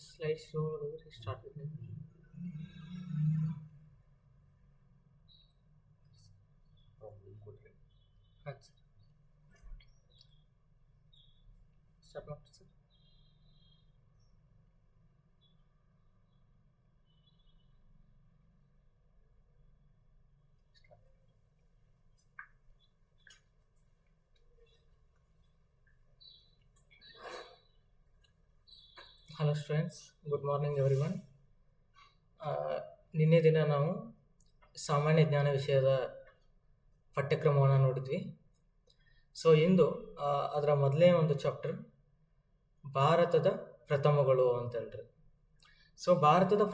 Slide show start start ಮಾಡ್ತೀವಿ sir. Hello students, good morning everyone. ನಿನ್ನೆ ದಿನ ನಾವು ಸಾಮಾನ್ಯ ಜ್ಞಾನ ವಿಷಯದ ಪಠ್ಯಕ್ರಮವನ್ನು ನೋಡಿದ್ವಿ. ಸೊ ಇಂದು ಅದರ ಮೊದಲೇ ಒಂದು ಚಾಪ್ಟರ್ ಭಾರತದ ಪ್ರಥಮಗಳು ಅಂತ ಹೇಳ್ರಿ. ಸೊ ಭಾರತದ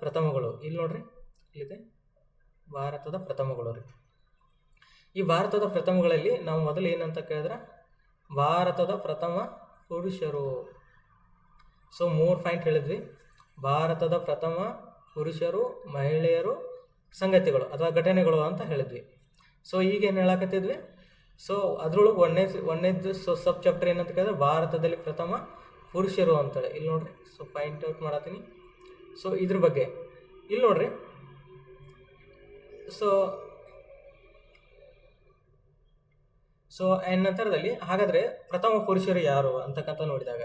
ಪ್ರಥಮಗಳು ಇಲ್ಲಿ ನೋಡ್ರಿ, ಇಲ್ಲಿದೆ ಭಾರತದ ಪ್ರಥಮಗಳು ರೀ. ಈ ಭಾರತದ ಪ್ರಥಮಗಳಲ್ಲಿ ನಾವು ಮೊದಲು ಏನಂತ ಕೇಳಿದ್ರೆ ಭಾರತದ ಪ್ರಥಮ ಪುರುಷರು. ಸೊ 3 ಪಾಯಿಂಟ್ ಹೇಳಿದ್ವಿ. ಭಾರತದ ಪ್ರಥಮ ಪುರುಷರು, ಮಹಿಳೆಯರು, ಸಂಗತಿಗಳು ಅಥವಾ ಘಟನೆಗಳು ಅಂತ ಹೇಳಿದ್ವಿ. ಸೊ ಈಗೇನು ಹೇಳಕತ್ತಿದ್ವಿ, ಸೊ ಅದ್ರೊಳಗೆ ಒಂದನೇದು ಸಬ್ ಚಾಪ್ಟರ್ ಏನಂತ ಕೇಳಿದ್ರೆ ಭಾರತದಲ್ಲಿ ಪ್ರಥಮ ಪುರುಷರು ಅಂತೇಳಿ. ಇಲ್ಲಿ ನೋಡ್ರಿ, ಸೊ ಪಾಯಿಂಟ್ ಔಟ್ ಮಾಡತ್ತೀನಿ. ಸೊ ಇದ್ರ ಬಗ್ಗೆ ಇಲ್ಲಿ ನೋಡ್ರಿ. ಸೊ ನಂತರದಲ್ಲಿ ಹಾಗಾದ್ರೆ ಪ್ರಥಮ ಪುರುಷರು ಯಾರು ಅಂತಕ್ಕಂಥ ನೋಡಿದಾಗ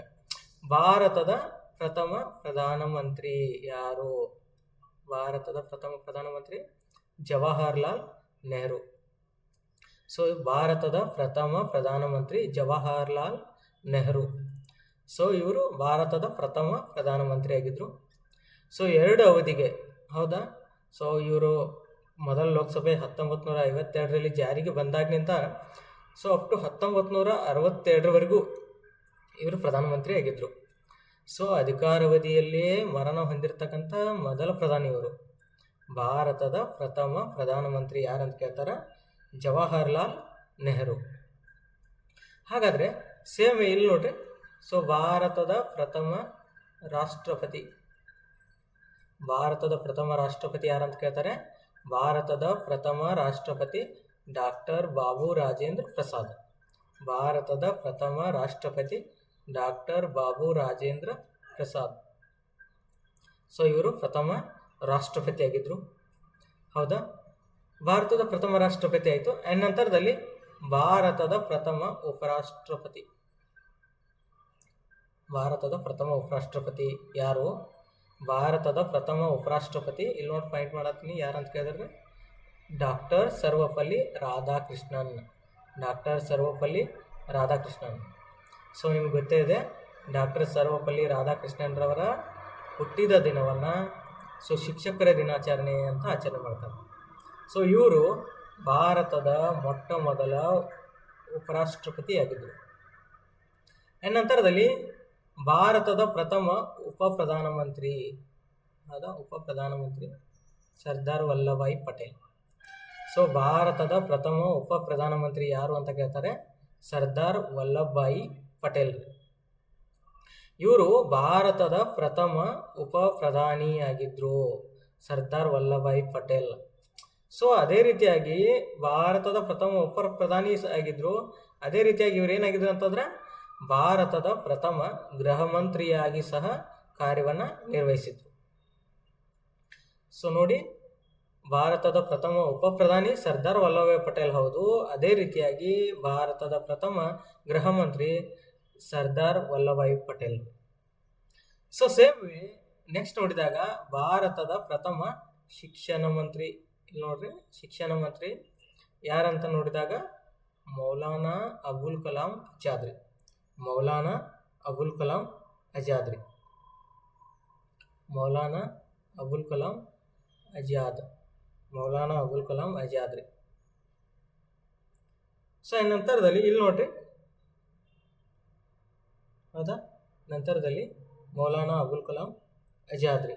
ಭಾರತದ ಪ್ರಥಮ ಪ್ರಧಾನಮಂತ್ರಿ ಯಾರು? ಭಾರತದ ಪ್ರಥಮ ಪ್ರಧಾನಮಂತ್ರಿ ಜವಾಹರ್ಲಾಲ್ ನೆಹರು. ಸೊ ಭಾರತದ ಪ್ರಥಮ ಪ್ರಧಾನಮಂತ್ರಿ ಜವಾಹರ್ಲಾಲ್ ನೆಹರು. ಸೊ ಇವರು ಭಾರತದ ಪ್ರಥಮ ಪ್ರಧಾನಮಂತ್ರಿ ಆಗಿದ್ರು. ಸೊ 2 ಅವಧಿಗೆ, ಹೌದಾ. ಸೊ ಇವರು ಮೊದಲ ಲೋಕಸಭೆ 1952ರಲ್ಲಿ ಜಾರಿಗೆ ಬಂದಾಗಿನಿಂದ ಸೊ ಅಪ್ ಟು 1962ರವರೆಗೂ ಇವರು ಪ್ರಧಾನಮಂತ್ರಿ ಆಗಿದ್ದರು. ಸೊ ಅಧಿಕಾರಾವಧಿಯಲ್ಲಿಯೇ ಮರಣ ಹೊಂದಿರತಕ್ಕಂಥ ಮೊದಲ ಪ್ರಧಾನಿ ಇವರು. ಭಾರತದ ಪ್ರಥಮ ಪ್ರಧಾನಮಂತ್ರಿ ಯಾರಂತ ಕೇಳ್ತಾರೆ, ಜವಾಹರ್ಲಾಲ್ ನೆಹರು. ಹಾಗಾದರೆ ಸೇಮ್ ಇಲ್ಲಿ ನೋಡ್ರಿ. ಸೊ ಭಾರತದ ಪ್ರಥಮ ರಾಷ್ಟ್ರಪತಿ ಯಾರಂತ ಕೇಳ್ತಾರೆ, ಭಾರತದ ಪ್ರಥಮ ರಾಷ್ಟ್ರಪತಿ ಡಾಕ್ಟರ್ ಬಾಬು ರಾಜೇಂದ್ರ ಪ್ರಸಾದ್. ಭಾರತದ ಪ್ರಥಮ ರಾಷ್ಟ್ರಪತಿ ಡಾಕ್ಟರ್ ಬಾಬು ರಾಜೇಂದ್ರ ಪ್ರಸಾದ್. ಸೊ ಇವರು ಪ್ರಥಮ ರಾಷ್ಟ್ರಪತಿ ಆಗಿದ್ರು, ಹೌದಾ. ಭಾರತದ ಪ್ರಥಮ ರಾಷ್ಟ್ರಪತಿ ಆಯಿತು. ನಂತರದಲ್ಲಿ ಭಾರತದ ಪ್ರಥಮ ಉಪರಾಷ್ಟ್ರಪತಿ ಯಾರು? ಭಾರತದ ಪ್ರಥಮ ಉಪರಾಷ್ಟ್ರಪತಿ ಇಲ್ಲಿ ನೋಡಿ ಪಾಯಿಂಟ್ ಮಾಡತ್ತೀನಿ, ಯಾರಂತ ಕೇಳಿದ್ರೆ ಡಾಕ್ಟರ್ ಸರ್ವಪಲ್ಲಿ ರಾಧಾಕೃಷ್ಣನ್. ಸೊ ನಿಮ್ಗೆ ಗೊತ್ತೇ ಇದೆ, ಡಾಕ್ಟರ್ ಸರ್ವಪಲ್ಲಿ ರಾಧಾಕೃಷ್ಣನ್ರವರ ಹುಟ್ಟಿದ ದಿನವನ್ನು ಸೊ ಶಿಕ್ಷಕರ ದಿನಾಚರಣೆ ಅಂತ ಆಚರಣೆ ಮಾಡ್ತಾರೆ. ಸೊ ಇವರು ಭಾರತದ ಮೊಟ್ಟ ಮೊದಲ ಉಪರಾಷ್ಟ್ರಪತಿಯಾಗಿದ್ದರು. ನಂತರದಲ್ಲಿ ಭಾರತದ ಪ್ರಥಮ ಉಪಪ್ರಧಾನಮಂತ್ರಿ ಸರ್ದಾರ್ ವಲ್ಲಭಾಯ್ ಪಟೇಲ್. ಸೊ ಭಾರತದ ಪ್ರಥಮ ಉಪ ಪ್ರಧಾನಮಂತ್ರಿ ಯಾರು ಅಂತ ಕೇಳ್ತಾರೆ, ಸರ್ದಾರ್ ವಲ್ಲಭಾಯಿ ಪಟೇಲ್. ಇವರು ಭಾರತದ ಪ್ರಥಮ ಉಪ ಪ್ರಧಾನಿಯಾಗಿದ್ದರು, ಸರ್ದಾರ್ ವಲ್ಲಭಾಯ್ ಪಟೇಲ್. ಸೊ ಅದೇ ರೀತಿಯಾಗಿ ಭಾರತದ ಪ್ರಥಮ ಉಪ ಪ್ರಧಾನಿ ಆಗಿದ್ರು. ಅದೇ ರೀತಿಯಾಗಿ ಇವ್ರು ಏನಾಗಿದ್ರು ಅಂತಂದ್ರೆ ಭಾರತದ ಪ್ರಥಮ ಗೃಹ ಮಂತ್ರಿಯಾಗಿ ಸಹ ಕಾರ್ಯವನ್ನು ನಿರ್ವಹಿಸಿದ್ರು. ಸೊ ನೋಡಿ, ಭಾರತದ ಪ್ರಥಮ ಉಪ ಪ್ರಧಾನಿ ಸರ್ದಾರ್ ವಲ್ಲಭಾಯ್ ಪಟೇಲ್ ಹೌದು. ಅದೇ ರೀತಿಯಾಗಿ ಭಾರತದ ಪ್ರಥಮ ಗೃಹ ಮಂತ್ರಿ Sardar Vallabhbhai Patel. So same next ನೋಡಿದಾಗ ಭಾರತದ ಪ್ರಥಮ ಶಿಕ್ಷಣ ಮಂತ್ರಿ, ಇಲ್ಲಿ ನೋಡ್ರಿ, ಶಿಕ್ಷಣ ಮಂತ್ರಿ ಯಾರಂತ ನೋಡಿದಾಗ ಮೌಲಾನಾ ಅಬುಲ್ ಕಲಾಂ ಆಜಾದ್. ಮೌಲಾನಾ ಅಬುಲ್ ಕಲಾಂ ಆಜಾದ್. ಸೊ ನಂತರದಲ್ಲಿ ಇಲ್ಲಿ ನೋಡ್ರಿ, ಹೌದಾ, ನಂತರದಲ್ಲಿ ಮೌಲಾನಾ ಅಬುಲ್ ಕಲಾಂ ಆಜಾದ್.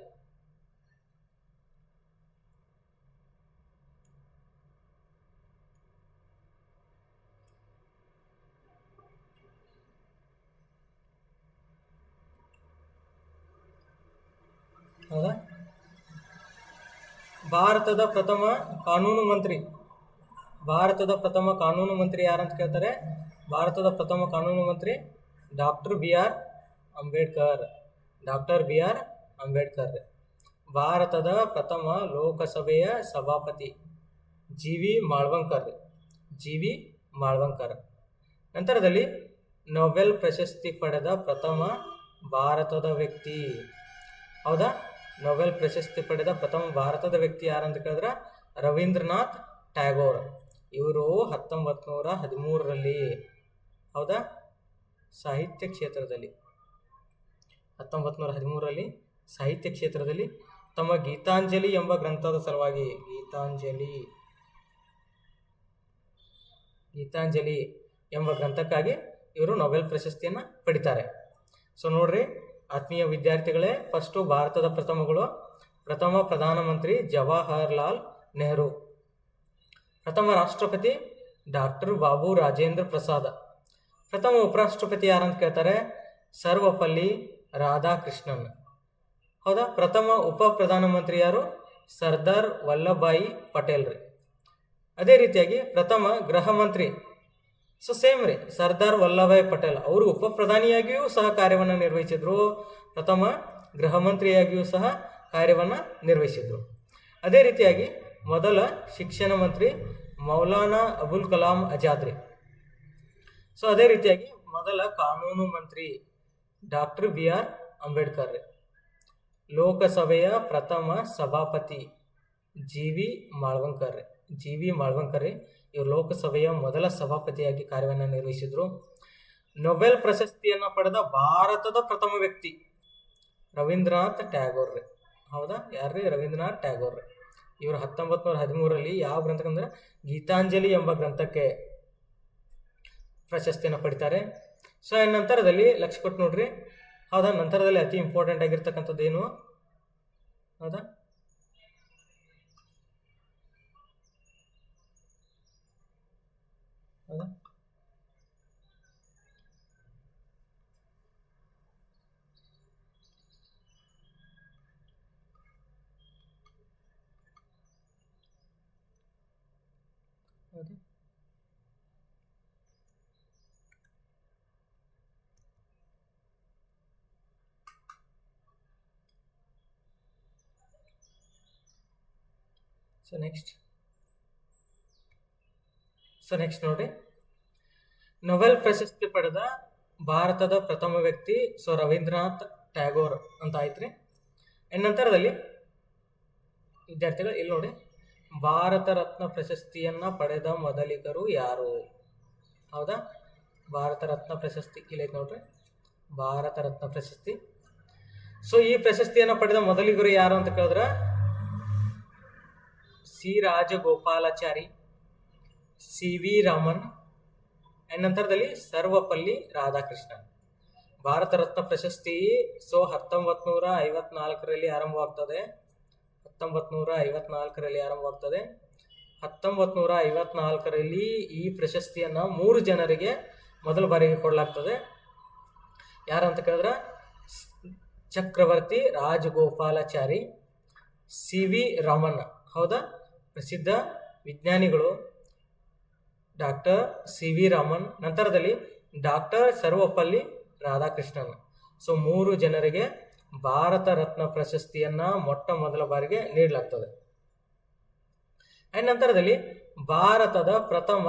ಹೌದಾ. ಭಾರತದ ಪ್ರಥಮ ಕಾನೂನು ಮಂತ್ರಿ ಯಾರಂತ ಕೇಳ್ತಾರೆ, ಭಾರತದ ಪ್ರಥಮ ಕಾನೂನು ಮಂತ್ರಿ doctor B R Ambedkar, doctor B R Ambedkar. ಭಾರತದ ಪ್ರಥಮ ಲೋಕಸಭೆಯ ಸಭಾಪತಿ ಜಿ ವಿ ಮಾಳ್ವಂಕರ್. ನಂತರದಲ್ಲಿ ನೊಬೆಲ್ ಪ್ರಶಸ್ತಿ ಪಡೆದ ಪ್ರಥಮ ಭಾರತದ ವ್ಯಕ್ತಿ. ಹೌದಾ, ನೊಬೆಲ್ ಪ್ರಶಸ್ತಿ ಪಡೆದ ಪ್ರಥಮ ಭಾರತದ ವ್ಯಕ್ತಿ ಯಾರಂತ ಕೇಳಿದ್ರೆ ರವೀಂದ್ರನಾಥ್ ಟ್ಯಾಗೋರ್. ಇವರು 1913ರಲ್ಲಿ, ಹೌದಾ, ಸಾಹಿತ್ಯ ಕ್ಷೇತ್ರದಲ್ಲಿ 1913ರಲ್ಲಿ ಸಾಹಿತ್ಯ ಕ್ಷೇತ್ರದಲ್ಲಿ ತಮ್ಮ ಗೀತಾಂಜಲಿ ಎಂಬ ಗ್ರಂಥದ ಸಲುವಾಗಿ ಗೀತಾಂಜಲಿ ಎಂಬ ಗ್ರಂಥಕ್ಕಾಗಿ ಇವರು ನೊಬೆಲ್ ಪ್ರಶಸ್ತಿಯನ್ನು ಪಡಿತಾರೆ. ಸೊ ನೋಡ್ರಿ ಆತ್ಮೀಯ ವಿದ್ಯಾರ್ಥಿಗಳೇ, ಫಸ್ಟು ಭಾರತದ ಪ್ರಥಮ ಪ್ರಧಾನಮಂತ್ರಿ ಜವಾಹರ್ಲಾಲ್ ನೆಹರು. ಪ್ರಥಮ ರಾಷ್ಟ್ರಪತಿ ಡಾಕ್ಟರ್ ಬಾಬು ರಾಜೇಂದ್ರ ಪ್ರಸಾದ್. ಪ್ರಥಮ ಉಪರಾಷ್ಟ್ರಪತಿ ಯಾರಂತ ಕೇಳ್ತಾರೆ, ಸರ್ವಪಲ್ಲಿ ರಾಧಾಕೃಷ್ಣನ್. ಹೌದಾ, ಪ್ರಥಮ ಉಪ ಪ್ರಧಾನಮಂತ್ರಿ ಯಾರು, ಸರ್ದಾರ್ ವಲ್ಲಭಾಯಿ ಪಟೇಲ್ ರೀ. ಅದೇ ರೀತಿಯಾಗಿ ಪ್ರಥಮ ಗೃಹ ಮಂತ್ರಿ, ಸೊ ಸೇಮ್ ರೀ, ಸರ್ದಾರ್ ವಲ್ಲಭಾಯಿ ಪಟೇಲ್. ಅವರು ಉಪ ಪ್ರಧಾನಿಯಾಗಿಯೂ ಸಹ ಕಾರ್ಯವನ್ನು ನಿರ್ವಹಿಸಿದ್ರು, ಪ್ರಥಮ ಗೃಹ ಮಂತ್ರಿಯಾಗಿಯೂ ಸಹ ಕಾರ್ಯವನ್ನು ನಿರ್ವಹಿಸಿದ್ರು. ಅದೇ ರೀತಿಯಾಗಿ ಮೊದಲ ಶಿಕ್ಷಣ ಮಂತ್ರಿ ಮೌಲಾನಾ ಅಬುಲ್ ಕಲಾಂ ಆಜಾದ್ ರೀ. ಸೊ ಅದೇ ರೀತಿಯಾಗಿ ಮೊದಲ ಕಾನೂನು ಮಂತ್ರಿ ಡಾಕ್ಟರ್ ಬಿ ಆರ್ ಅಂಬೇಡ್ಕರ್ ರೀ. ಲೋಕಸಭೆಯ ಪ್ರಥಮ ಸಭಾಪತಿ ಜಿ ವಿ ಮಾಳ್ವಂಕರ್ ರೀ. ಇವರು ಲೋಕಸಭೆಯ ಮೊದಲ ಸಭಾಪತಿಯಾಗಿ ಕಾರ್ಯವನ್ನು ನಿರ್ವಹಿಸಿದ್ರು. ನೊಬೆಲ್ ಪ್ರಶಸ್ತಿಯನ್ನು ಪಡೆದ ಭಾರತದ ಪ್ರಥಮ ವ್ಯಕ್ತಿ ರವೀಂದ್ರನಾಥ್ ಟ್ಯಾಗೋರ್ ರೀ. ಹೌದಾ, ಯಾರ್ರೀ, ರವೀಂದ್ರನಾಥ್ ಟ್ಯಾಗೋರ್ ರೀ. ಇವರು 1913ರಲ್ಲಿ ಯಾವ ಗ್ರಂಥಕ್ಕಂದ್ರೆ ಗೀತಾಂಜಲಿ ಎಂಬ ಗ್ರಂಥಕ್ಕೆ ಪ್ರಶಸ್ತಿಯನ್ನು ಪಡಿತಾರೆ. ಸೊ ನಂತರದಲ್ಲಿ ಲಕ್ಷ್ಯ ಕೊಟ್ಟು ನೋಡ್ರಿ, ಹೌದಾ, ನಂತರದಲ್ಲಿ ಅತಿ ಇಂಪಾರ್ಟೆಂಟ್ ಆಗಿರ್ತಕ್ಕಂಥದ್ದು ಏನು, ಹೌದಾ, ಹೌದಾ, ಹೌದಾ. ಸೊ ನೆಕ್ಸ್ಟ್ ನೋಡ್ರಿ, ನೊಬೆಲ್ ಪ್ರಶಸ್ತಿ ಪಡೆದ ಭಾರತದ ಪ್ರಥಮ ವ್ಯಕ್ತಿ ಸೊ ರವೀಂದ್ರನಾಥ್ ಟ್ಯಾಗೋರ್ ಅಂತ ಆಯ್ತ್ರಿ. ನಂತರದಲ್ಲಿ ವಿದ್ಯಾರ್ಥಿಗಳು ಇಲ್ಲಿ ನೋಡಿ, ಭಾರತ ರತ್ನ ಪ್ರಶಸ್ತಿಯನ್ನ ಪಡೆದ ಮೊದಲಿಗರು ಯಾರು? ಹೌದಾ, ಭಾರತ ರತ್ನ ಪ್ರಶಸ್ತಿ ಇಲ್ಲೈತೆ ನೋಡ್ರಿ, ಭಾರತ ರತ್ನ ಪ್ರಶಸ್ತಿ. ಸೊ ಈ ಪ್ರಶಸ್ತಿಯನ್ನು ಪಡೆದ ಮೊದಲಿಗರು ಯಾರು ಅಂತ ಕೇಳಿದ್ರೆ C Rajagopalachari, C V Raman, ನಂತರದಲ್ಲಿ ಸರ್ವಪಲ್ಲಿ ರಾಧಾಕೃಷ್ಣನ್. ಭಾರತ ರತ್ನ ಪ್ರಶಸ್ತಿ ಸೊ 1954ರಲ್ಲಿ ಆರಂಭವಾಗ್ತದೆ. 1954ರಲ್ಲಿ ಈ ಪ್ರಶಸ್ತಿಯನ್ನು 3 ಜನರಿಗೆ ಮೊದಲ ಬಾರಿಗೆ ಕೊಡಲಾಗ್ತದೆ. ಯಾರಂತ ಕೇಳಿದ್ರೆ ಚಕ್ರವರ್ತಿ ರಾಜಗೋಪಾಲಾಚಾರಿ, ಸಿ ವಿ ರಾಮನ್. ಹೌದಾ, ಪ್ರಸಿದ್ಧ ವಿಜ್ಞಾನಿಗಳು ಡಾಕ್ಟರ್ ಸಿ ವಿ ರಾಮನ್, ನಂತರದಲ್ಲಿ ಡಾಕ್ಟರ್ ಸರ್ವಪಲ್ಲಿ ರಾಧಾಕೃಷ್ಣನ್. ಸೊ 3 ಜನರಿಗೆ ಭಾರತ ರತ್ನ ಪ್ರಶಸ್ತಿಯನ್ನ ಮೊಟ್ಟ ಮೊದಲ ಬಾರಿಗೆ ನೀಡಲಾಗ್ತದೆ. ನಂತರದಲ್ಲಿ ಭಾರತದ ಪ್ರಥಮ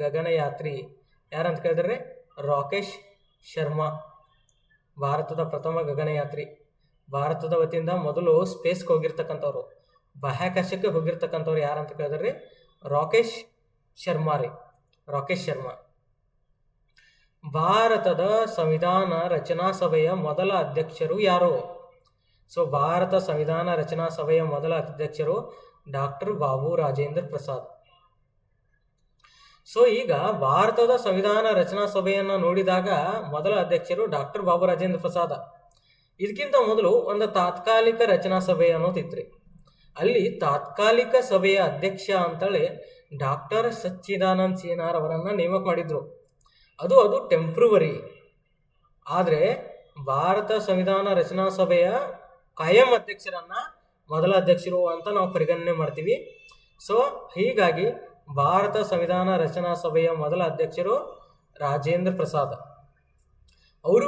ಗಗನಯಾತ್ರಿ ಯಾರಂತ ಕೇಳಿದ್ರೆ ರಾಕೇಶ್ ಶರ್ಮಾ. ಭಾರತದ ಪ್ರಥಮ ಗಗನಯಾತ್ರಿ, ಭಾರತದ ವತಿಯಿಂದ ಮೊದಲು ಸ್ಪೇಸ್ಗೆ ಹೋಗಿರ್ತಕ್ಕಂಥವ್ರು, ಬಾಹ್ಯಾಕಾಶಕ್ಕೆ ಹೋಗಿರ್ತಕ್ಕಂಥವ್ರು ಯಾರಂತ ಕೇಳಿದ್ರಿ ರಾಕೇಶ್ ಶರ್ಮಾ. ಭಾರತದ ಸಂವಿಧಾನ ರಚನಾ ಸಭೆಯ ಮೊದಲ ಅಧ್ಯಕ್ಷರು ಯಾರು? ಸೊ ಭಾರತ ಸಂವಿಧಾನ ರಚನಾ ಸಭೆಯ ಮೊದಲ ಅಧ್ಯಕ್ಷರು ಡಾಕ್ಟರ್ ಬಾಬು ರಾಜೇಂದ್ರ ಪ್ರಸಾದ್. ಸೊ ಈಗ ಭಾರತದ ಸಂವಿಧಾನ ರಚನಾ ಸಭೆಯನ್ನ ನೋಡಿದಾಗ ಮೊದಲ ಅಧ್ಯಕ್ಷರು ಡಾಕ್ಟರ್ ಬಾಬು ರಾಜೇಂದ್ರ ಪ್ರಸಾದ್. ಇದಕ್ಕಿಂತ ಮೊದಲು ಒಂದು ತಾತ್ಕಾಲಿಕ ರಚನಾ ಸಭೆ ಅನ್ನೋದಿತ್ರಿ. ಅಲ್ಲಿ ತಾತ್ಕಾಲಿಕ ಸಭೆಯ ಅಧ್ಯಕ್ಷ ಅಂತೇಳಿ ಡಾಕ್ಟರ್ ಸಚ್ಚಿದಾನಂದ್ ಸಿನ್ಹಾರ್ ಅವರನ್ನ ನೇಮಕ ಮಾಡಿದ್ರು. ಅದು ಟೆಂಪ್ರವರಿ. ಆದರೆ ಭಾರತ ಸಂವಿಧಾನ ರಚನಾ ಸಭೆಯ ಕಾಯಂ ಅಧ್ಯಕ್ಷರನ್ನ ಮೊದಲ ಅಧ್ಯಕ್ಷರು ಅಂತ ನಾವು ಪರಿಗಣನೆ ಮಾಡ್ತೀವಿ. ಸೊ ಹೀಗಾಗಿ ಭಾರತ ಸಂವಿಧಾನ ರಚನಾ ಸಭೆಯ ಮೊದಲ ಅಧ್ಯಕ್ಷರು ರಾಜೇಂದ್ರ ಪ್ರಸಾದ್. ಅವರು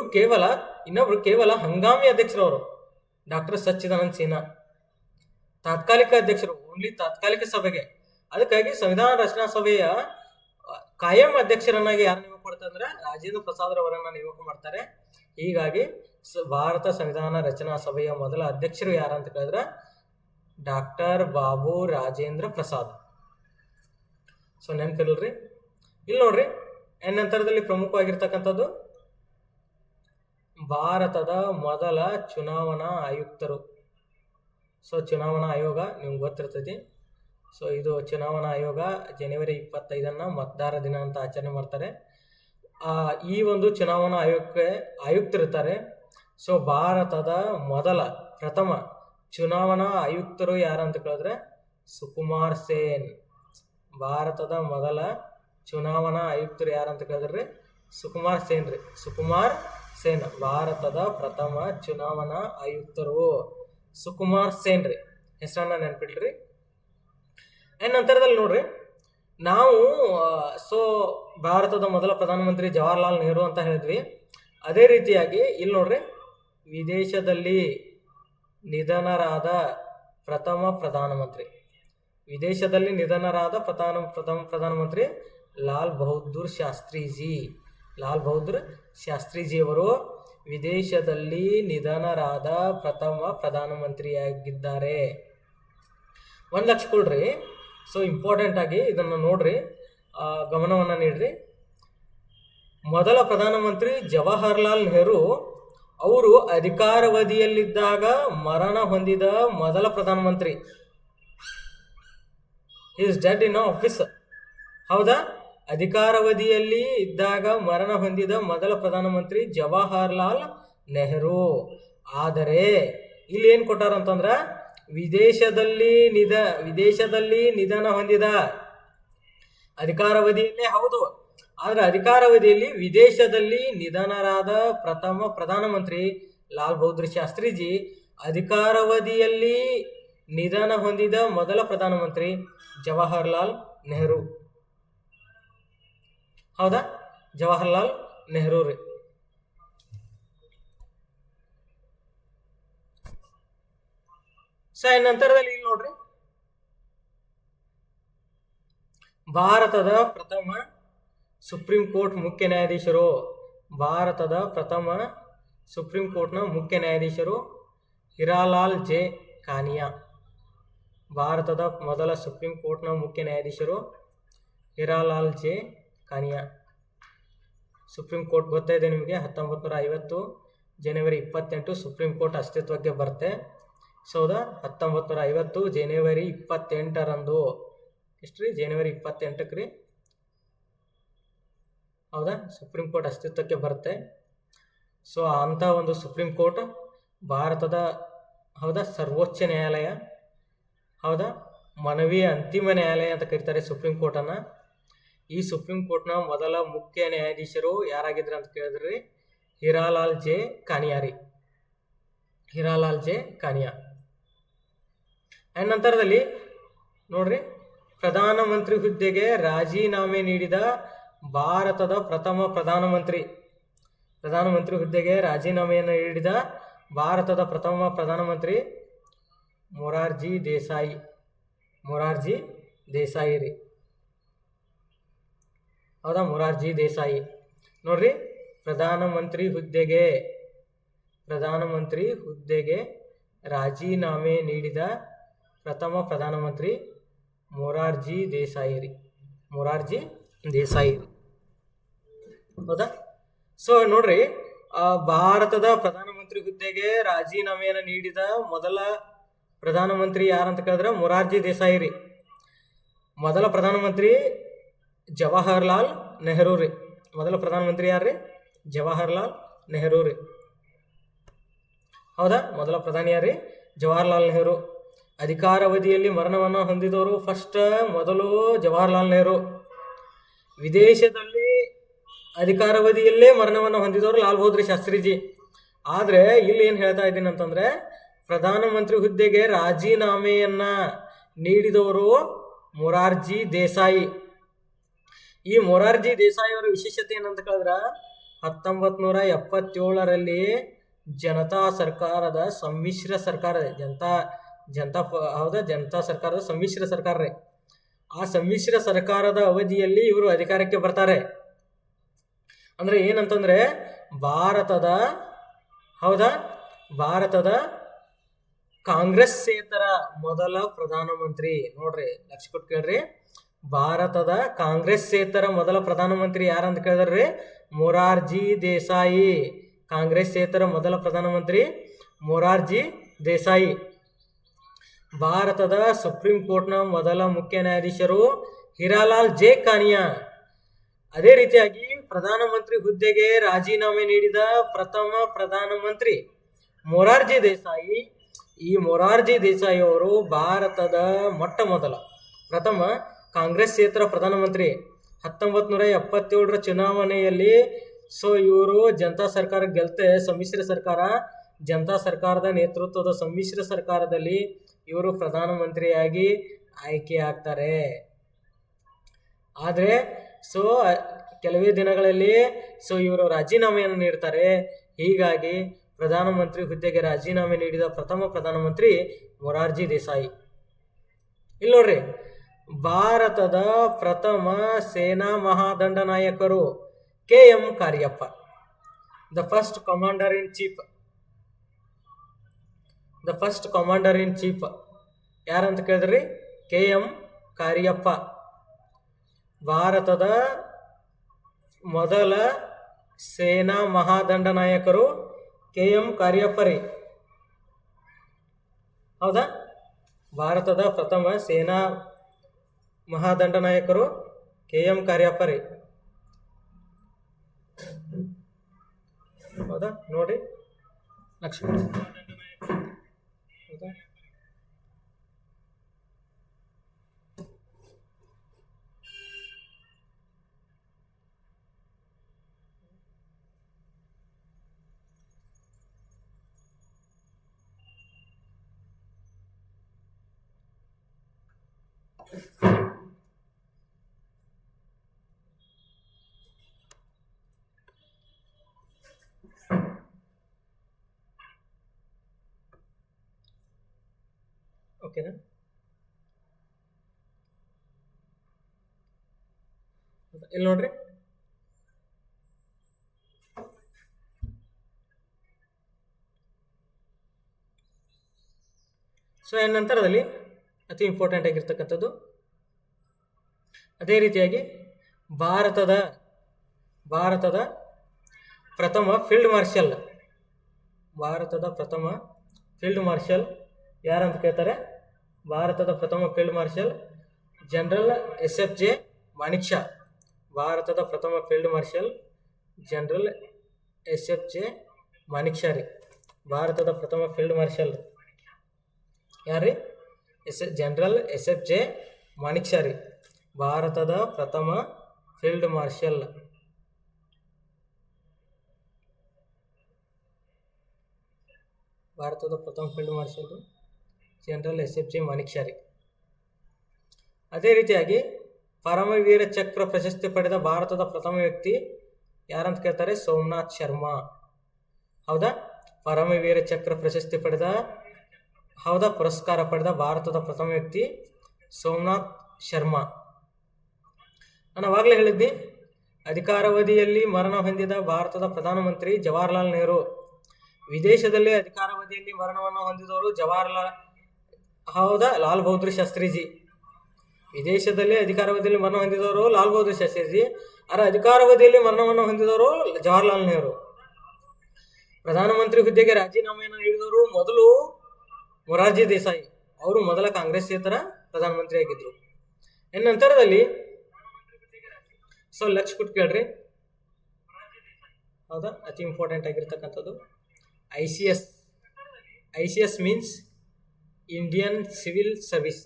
ಇನ್ನೊಬ್ರು ಕೇವಲ ಹಂಗಾಮಿ ಅಧ್ಯಕ್ಷರು. ಅವರು ಡಾಕ್ಟರ್ ಸಚ್ಚಿದಾನಂದ್ ಸಿನ್ಹಾ ತಾತ್ಕಾಲಿಕ ಅಧ್ಯಕ್ಷರು, ಓನ್ಲಿ ತಾತ್ಕಾಲಿಕ ಸಭೆಗೆ. ಅದಕ್ಕಾಗಿ ಸಂವಿಧಾನ ರಚನಾ ಸಭೆಯ ಕಾಯಂ ಅಧ್ಯಕ್ಷರನ್ನಾಗಿ ಯಾರು ನೇಮಕ ಮಾಡ್ತಾರೆ ಅಂದ್ರೆ ರಾಜೇಂದ್ರ ಪ್ರಸಾದ್ ಅವರನ್ನ ನೇಮಕ ಮಾಡ್ತಾರೆ. ಹೀಗಾಗಿ ಭಾರತ ಸಂವಿಧಾನ ರಚನಾ ಸಭೆಯ ಮೊದಲ ಅಧ್ಯಕ್ಷರು ಯಾರಂತ ಕೇಳಿದ್ರೆ ಡಾಕ್ಟರ್ ಬಾಬು ರಾಜೇಂದ್ರ ಪ್ರಸಾದ್. ಸೊ ನೆನಪಿಲ್ರಿ. ಇಲ್ಲಿ ನೋಡ್ರಿ, ನಂತರದಲ್ಲಿ ಪ್ರಮುಖವಾಗಿರ್ತಕ್ಕಂಥದ್ದು ಭಾರತದ ಮೊದಲ ಚುನಾವಣಾ ಆಯುಕ್ತರು. ಸೊ ಚುನಾವಣಾ ಆಯೋಗ ನಿಮ್ಗೆ ಗೊತ್ತಿರ್ತೈತಿ. ಸೊ ಇದು ಚುನಾವಣಾ ಆಯೋಗ ಜನವರಿ 25 ಮತದಾರ ದಿನ ಅಂತ ಆಚರಣೆ ಮಾಡ್ತಾರೆ. ಈ ಒಂದು ಚುನಾವಣಾ ಆಯುಕ್ತರಿರ್ತಾರೆ. ಸೊ ಭಾರತದ ಪ್ರಥಮ ಚುನಾವಣಾ ಆಯುಕ್ತರು ಯಾರಂತ ಕೇಳಿದ್ರೆ ಸುಕುಮಾರ್ ಸೇನ್. ಭಾರತದ ಮೊದಲ ಚುನಾವಣಾ ಆಯುಕ್ತರು ಯಾರಂತ ಕೇಳಿದ್ರಿ ಸುಕುಮಾರ್ ಸೇನ್ ರೀ. ಸುಕುಮಾರ್ ಸೇನ್ ಭಾರತದ ಪ್ರಥಮ ಚುನಾವಣಾ ಆಯುಕ್ತರು ಸುಕುಮಾರ್ ಸೇನ್ ರೀ. ಹೆಸರನ್ನ ನೆನ್ಪಿಡ್ರಿ. ನಂತರದಲ್ಲಿ ನೋಡ್ರಿ, ನಾವು ಭಾರತದ ಮೊದಲ ಪ್ರಧಾನಮಂತ್ರಿ ಜವಾಹರ್ಲಾಲ್ ನೆಹರು ಅಂತ ಹೇಳಿದ್ವಿ. ಅದೇ ರೀತಿಯಾಗಿ ಇಲ್ಲಿ ನೋಡ್ರಿ, ವಿದೇಶದಲ್ಲಿ ನಿಧನರಾದ ಪ್ರಥಮ ಪ್ರಧಾನಮಂತ್ರಿ ಪ್ರಧಾನಮಂತ್ರಿ ಲಾಲ್ ಬಹದ್ದೂರ್ ಶಾಸ್ತ್ರೀಜಿಯವರು ವಿದೇಶದಲ್ಲಿ ನಿಧನರಾದ ಪ್ರಥಮ ಪ್ರಧಾನಮಂತ್ರಿಯಾಗಿದ್ದಾರೆ. 1 ಲಕ್ಷ ಕೊಡ್ರಿ. ಸೊ ಇಂಪಾರ್ಟೆಂಟ್ ಆಗಿ ಇದನ್ನು ನೋಡ್ರಿ, ಗಮನವನ್ನು ನೀಡ್ರಿ. ಮೊದಲ ಪ್ರಧಾನಮಂತ್ರಿ ಜವಾಹರ್ಲಾಲ್ ನೆಹರು ಅವರು ಅಧಿಕಾರಾವಧಿಯಲ್ಲಿದ್ದಾಗ ಮರಣ ಹೊಂದಿದ ಮೊದಲ ಪ್ರಧಾನಮಂತ್ರಿ. Is dead in office. ಹೌದಾ? ಅಧಿಕಾರಾವಧಿಯಲ್ಲಿ ಇದ್ದಾಗ ಮರಣ ಹೊಂದಿದ ಮೊದಲ ಪ್ರಧಾನಮಂತ್ರಿ ಜವಾಹರ್ಲಾಲ್ ನೆಹರು. ಆದರೆ ಇಲ್ಲಿ ಏನು ಕೊಟ್ಟಾರ ಅಂತಂದ್ರೆ ವಿದೇಶದಲ್ಲಿ ನಿಧನ ಹೊಂದಿದ, ಅಧಿಕಾರಾವಧಿಯಲ್ಲೇ ಹೌದು, ಆದರೆ ಅಧಿಕಾರಾವಧಿಯಲ್ಲಿ ವಿದೇಶದಲ್ಲಿ ನಿಧನರಾದ ಪ್ರಥಮ ಪ್ರಧಾನಮಂತ್ರಿ ಲಾಲ್ ಬಹದ್ದೂರ್ ಶಾಸ್ತ್ರೀಜಿ. ಅಧಿಕಾರಾವಧಿಯಲ್ಲಿ ನಿಧನ ಹೊಂದಿದ ಮೊದಲ ಪ್ರಧಾನಮಂತ್ರಿ ಜವಾಹರ್ಲಾಲ್ ನೆಹರು. ಹೌದಾ? ಜವಾಹರ್ಲಾಲ್ ನೆಹರು ರೀ. ನಂತರದಲ್ಲಿ ಇಲ್ಲಿ ನೋಡ್ರಿ, ಭಾರತದ ಪ್ರಥಮ ಸುಪ್ರೀಂ ಕೋರ್ಟ್ ಮುಖ್ಯ ನ್ಯಾಯಾಧೀಶರು. ಭಾರತದ ಪ್ರಥಮ ಸುಪ್ರೀಂ ಕೋರ್ಟ್ನ ಮುಖ್ಯ ನ್ಯಾಯಾಧೀಶರು ಹಿರಾಲಾಲ್ ಜೆ ಕಾನಿಯಾ. ಭಾರತದ ಮೊದಲ ಸುಪ್ರೀಂ ಕೋರ್ಟ್ನ ಮುಖ್ಯ ನ್ಯಾಯಾಧೀಶರು ಹಿರಾಲಾಲ್ ಜೆ ಕಾನಿಯಾ. ಸುಪ್ರೀಂ ಕೋರ್ಟ್ ಗೊತ್ತಾಯಿದೆ ನಿಮಗೆ, 1950 ಜನವರಿ 28 ಸುಪ್ರೀಂ ಕೋರ್ಟ್ ಅಸ್ತಿತ್ವಕ್ಕೆ ಬರುತ್ತೆ. 1950 ಜನವರಿ 28ರಂದು ಜನವರಿ 28ಕ್ಕೆ ರೀ. ಹೌದಾ? ಸುಪ್ರೀಂ ಕೋರ್ಟ್ ಅಸ್ತಿತ್ವಕ್ಕೆ ಬರುತ್ತೆ. ಸೊ ಅಂಥ ಒಂದು ಸುಪ್ರೀಂ ಕೋರ್ಟ್ ಭಾರತದ ಸರ್ವೋಚ್ಚ ನ್ಯಾಯಾಲಯ. ಹೌದಾ? ಮಾನವೀಯ ಅಂತಿಮ ನ್ಯಾಯಾಲಯ ಅಂತ ಕರೀತಾರೆ ಸುಪ್ರೀಂ ಕೋರ್ಟನ್ನು. ಈ ಸುಪ್ರೀಂ ಕೋರ್ಟ್ನ ಮೊದಲ ಮುಖ್ಯ ನ್ಯಾಯಾಧೀಶರು ಯಾರಾಗಿದ್ರು ಅಂತ ಕೇಳಿದ್ರಿ ಹಿರಾಲಾಲ್ ಜೆ ಕಾನಿಯಾ ರೀ. ಹಿರಾಲಾಲ್ ಜೆ ಕಾನಿಯಾ. ನಂತರದಲ್ಲಿ ನೋಡ್ರಿ, ಪ್ರಧಾನಮಂತ್ರಿ ಹುದ್ದೆಗೆ ರಾಜೀನಾಮೆ ನೀಡಿದ ಭಾರತದ ಪ್ರಥಮ ಪ್ರಧಾನಮಂತ್ರಿ ಹುದ್ದೆಗೆ ರಾಜೀನಾಮೆಯನ್ನು ನೀಡಿದ ಭಾರತದ ಪ್ರಥಮ ಪ್ರಧಾನಮಂತ್ರಿ ಮೊರಾರ್ಜಿ ದೇಸಾಯಿ ರೀ. ಹೌದಾ? ಮೊರಾರ್ಜಿ ದೇಸಾಯಿ. ನೋಡ್ರಿ, ಪ್ರಧಾನಮಂತ್ರಿ ಹುದ್ದೆಗೆ ರಾಜೀನಾಮೆ ನೀಡಿದ ಪ್ರಥಮ ಪ್ರಧಾನಮಂತ್ರಿ ಮೊರಾರ್ಜಿ ದೇಸಾಯಿ. ಹೌದಾ? ಸೊ ನೋಡ್ರಿ, ಭಾರತದ ಪ್ರಧಾನಮಂತ್ರಿ ಹುದ್ದೆಗೆ ರಾಜೀನಾಮೆಯನ್ನು ನೀಡಿದ ಮೊದಲ ಪ್ರಧಾನಮಂತ್ರಿ ಯಾರಂತ ಕೇಳಿದ್ರೆ ಮೊರಾರ್ಜಿ ದೇಸಾಯಿ ರೀ. ಮೊದಲ ಪ್ರಧಾನಮಂತ್ರಿ ಜವಾಹರ್ಲಾಲ್ ನೆಹರು ರೀ. ಮೊದಲ ಪ್ರಧಾನಮಂತ್ರಿ ಯಾರ್ರಿ? ಜವಾಹರ್ಲಾಲ್ ನೆಹರು ರೀ. ಹೌದಾ? ಮೊದಲ ಪ್ರಧಾನಿ ಯಾರ್ರಿ? ಜವಾಹರ್ಲಾಲ್ ನೆಹರು. ಅಧಿಕಾರಾವಧಿಯಲ್ಲಿ ಮರಣವನ್ನು ಹೊಂದಿದವರು ಮೊದಲು ಜವಾಹರ್ಲಾಲ್ ನೆಹರು. ವಿದೇಶದಲ್ಲಿ ಅಧಿಕಾರಾವಧಿಯಲ್ಲೇ ಮರಣವನ್ನು ಹೊಂದಿದವರು ಲಾಲ್ ಬಹದ್ದೂರ್ ಶಾಸ್ತ್ರೀಜಿ. ಆದರೆ ಇಲ್ಲಿ ಏನು ಹೇಳ್ತಾ ಇದ್ದೀನಿ ಅಂತಂದರೆ, ಪ್ರಧಾನಮಂತ್ರಿ ಹುದ್ದೆಗೆ ರಾಜೀನಾಮೆಯನ್ನು ನೀಡಿದವರು ಮೊರಾರ್ಜಿ ದೇಸಾಯಿ. ಈ ಮೊರಾರ್ಜಿ ದೇಸಾಯಿ ಅವರ ವಿಶೇಷತೆ ಏನಂತ ಕೇಳಿದ್ರ 1977ರಲ್ಲಿ ಜನತಾ ಸರ್ಕಾರದ ಸಮ್ಮಿಶ್ರ ಸರ್ಕಾರ ಜನತಾ ಸರ್ಕಾರದ ಸಮ್ಮಿಶ್ರ ಸರ್ಕಾರ ರೀ. ಆ ಸಮ್ಮಿಶ್ರ ಸರ್ಕಾರದ ಅವಧಿಯಲ್ಲಿ ಇವರು ಅಧಿಕಾರಕ್ಕೆ ಬರ್ತಾರೆ. ಅಂದ್ರೆ ಏನಂತಂದ್ರೆ ಭಾರತದ ಕಾಂಗ್ರೆಸ್ಸೇತರ ಮೊದಲ ಪ್ರಧಾನಮಂತ್ರಿ. ನೋಡ್ರಿ, ಲಕ್ಷ ಕೊಟ್ಟು ಕೇಳ್ರಿ, ಭಾರತದ ಕಾಂಗ್ರೆಸ್ಸೇತರ ಮೊದಲ ಪ್ರಧಾನಮಂತ್ರಿ ಯಾರಂತ ಕೇಳಿದ್ರಿ? ಮೊರಾರ್ಜಿ ದೇಸಾಯಿ. ಕಾಂಗ್ರೆಸ್ಸೇತರ ಮೊದಲ ಪ್ರಧಾನಮಂತ್ರಿ ಮೊರಾರ್ಜಿ ದೇಸಾಯಿ. ಭಾರತದ ಸುಪ್ರೀಂ ಕೋರ್ಟ್ನ ಮೊದಲ ಮುಖ್ಯ ನ್ಯಾಯಾಧೀಶರು ಹೀರಾಲಾಲ್ ಜೆ ಕಾನಿಯಾ. ಅದೇ ರೀತಿಯಾಗಿ ಪ್ರಧಾನಮಂತ್ರಿ ಹುದ್ದೆಗೆ ರಾಜೀನಾಮೆ ನೀಡಿದ ಪ್ರಥಮ ಪ್ರಧಾನಮಂತ್ರಿ ಮೊರಾರ್ಜಿ ದೇಸಾಯಿ. ಈ ಮೊರಾರ್ಜಿ ದೇಸಾಯಿ ಅವರು ಭಾರತದ ಪ್ರಥಮ ಕಾಂಗ್ರೆಸ್ಸೇತರ ಪ್ರಧಾನಮಂತ್ರಿ. 1977ರ ಚುನಾವಣೆಯಲ್ಲಿ ಇವರು ಜನತಾ ಸರ್ಕಾರ ಗೆಲ್ತೆ. ಸಮ್ಮಿಶ್ರ ಸರ್ಕಾರ, ಜನತಾ ಸರ್ಕಾರದ ನೇತೃತ್ವದ ಸಮ್ಮಿಶ್ರ ಸರ್ಕಾರದಲ್ಲಿ ಇವರು ಪ್ರಧಾನಮಂತ್ರಿಯಾಗಿ ಆಯ್ಕೆ ಆಗ್ತಾರೆ. ಆದರೆ ಕೆಲವೇ ದಿನಗಳಲ್ಲಿ ಇವರು ರಾಜೀನಾಮೆಯನ್ನು ನೀಡ್ತಾರೆ. ಹೀಗಾಗಿ ಪ್ರಧಾನಮಂತ್ರಿ ಹುದ್ದೆಗೆ ರಾಜೀನಾಮೆ ನೀಡಿದ ಪ್ರಥಮ ಪ್ರಧಾನಮಂತ್ರಿ ಮೊರಾರ್ಜಿ ದೇಸಾಯಿ. ಇಲ್ಲಿ ನೋಡ್ರಿ, ಭಾರತದ ಪ್ರಥಮ ಸೇನಾ ಮಹಾದಂಡ ನಾಯಕರು KM Cariappa, the first commander in chief. ಯಾರಂತ ಕೇಳಿದ್ರಿ? KM ಕಾರ್ಯಪ್ಪ. ಭಾರತದ ಮೊದಲ ಸೇನಾ ಮಹಾದಂಡ ನಾಯಕರು KM ಕಾರ್ಯಪ್ಪ ರೀ. ಹೌದಾ? ಭಾರತದ ಪ್ರಥಮ ಸೇನಾ ಮಹಾದಂಡ ನಾಯಕರು KM ಕಾರ್ಯಪ್ಪ ರೀ. ಹೌದಾ? ನೋಡಿ, ಲಕ್ಷ್ಮೀ. ಹೌದಾ? ಓಕೆನಾ? ಇಲ್ಲಿ ನೋಡ್ರಿ, ನಂತರದಲ್ಲಿ ಅತಿ ಇಂಪಾರ್ಟೆಂಟ್ ಆಗಿರ್ತಕ್ಕಂಥದ್ದು, ಅದೇ ರೀತಿಯಾಗಿ ಭಾರತದ ಪ್ರಥಮ ಫೀಲ್ಡ್ ಮಾರ್ಷಲ್ ಯಾರಂತ ಕೇಳ್ತಾರೆ? ಭಾರತದ ಪ್ರಥಮ field marshal general SF-J Manekshaw. ಭಾರತದ ಪ್ರಥಮ field marshal general SF-J Manekshaw ರೀ. ಭಾರತದ ಪ್ರಥಮ ಫೀಲ್ಡ್ ಮಾರ್ಷಲ್ ಯಾರ್ರಿ? ಜನರಲ್ SF-J ಮಾಣಿಕ್ ಶಾ ರೀ. ಭಾರತದ ಪ್ರಥಮ field marshal. General SF-J Manekshaw ರೀ. ಅದೇ ರೀತಿಯಾಗಿ ಪರಮವೀರ ಚಕ್ರ ಪ್ರಶಸ್ತಿ ಪಡೆದ ಭಾರತದ ಪ್ರಥಮ ವ್ಯಕ್ತಿ ಯಾರಂತ ಕೇಳ್ತಾರೆ? ಸೋಮನಾಥ್ ಶರ್ಮಾ. ಹೌದಾ? ಪರಮವೀರ ಚಕ್ರ ಪ್ರಶಸ್ತಿ ಪಡೆದ ಪುರಸ್ಕಾರ ಪಡೆದ ಭಾರತದ ಪ್ರಥಮ ವ್ಯಕ್ತಿ ಸೋಮನಾಥ್ ಶರ್ಮಾ. ನಾನು ಅವಾಗಲೇ ಹೇಳಿದ್ನಿ, ಅಧಿಕಾರಾವಧಿಯಲ್ಲಿ ಮರಣ ಹೊಂದಿದ ಭಾರತದ ಪ್ರಧಾನಮಂತ್ರಿ ಜವಾಹರ್ಲಾಲ್ ನೆಹರು. ವಿದೇಶದಲ್ಲಿ ಅಧಿಕಾರಾವಧಿಯಲ್ಲಿ ಮರಣವನ್ನು ಹೊಂದಿದವರು ಲಾಲ್ ಬಹದ್ದೂರ್ ಶಾಸ್ತ್ರಿಜಿ. ವಿದೇಶದಲ್ಲಿ ಅಧಿಕಾರಾವಧಿಯಲ್ಲಿ ಮರಣ ಹೊಂದಿದವರು ಲಾಲ್ ಬಹದ್ದೂರ್ ಶಾಸ್ತ್ರಿಜಿ. ಅದರ ಅಧಿಕಾರಾವಧಿಯಲ್ಲಿ ಮರಣವನ್ನು ಹೊಂದಿದವರು ಜವಾಹರ್ಲಾಲ್ ನೆಹರು. ಪ್ರಧಾನಮಂತ್ರಿ ಹುದ್ದೆಗೆ ರಾಜೀನಾಮೆಯನ್ನು ನೀಡಿದವರು ಮೊದಲು ಮೊರಾರ್ಜಿ ದೇಸಾಯಿ. ಅವರು ಮೊದಲ ಕಾಂಗ್ರೆಸ್ಸೇತರ ಪ್ರಧಾನಮಂತ್ರಿ ಆಗಿದ್ರು. ನಂತರದಲ್ಲಿ ಲಕ್ಷ ಕೊಟ್ಟು ಕೇಳ್ರಿ, ಹೌದಾ? ಅತಿ ಇಂಪಾರ್ಟೆಂಟ್ ಆಗಿರ್ತಕ್ಕಂಥದ್ದು ICS means Indian civil service.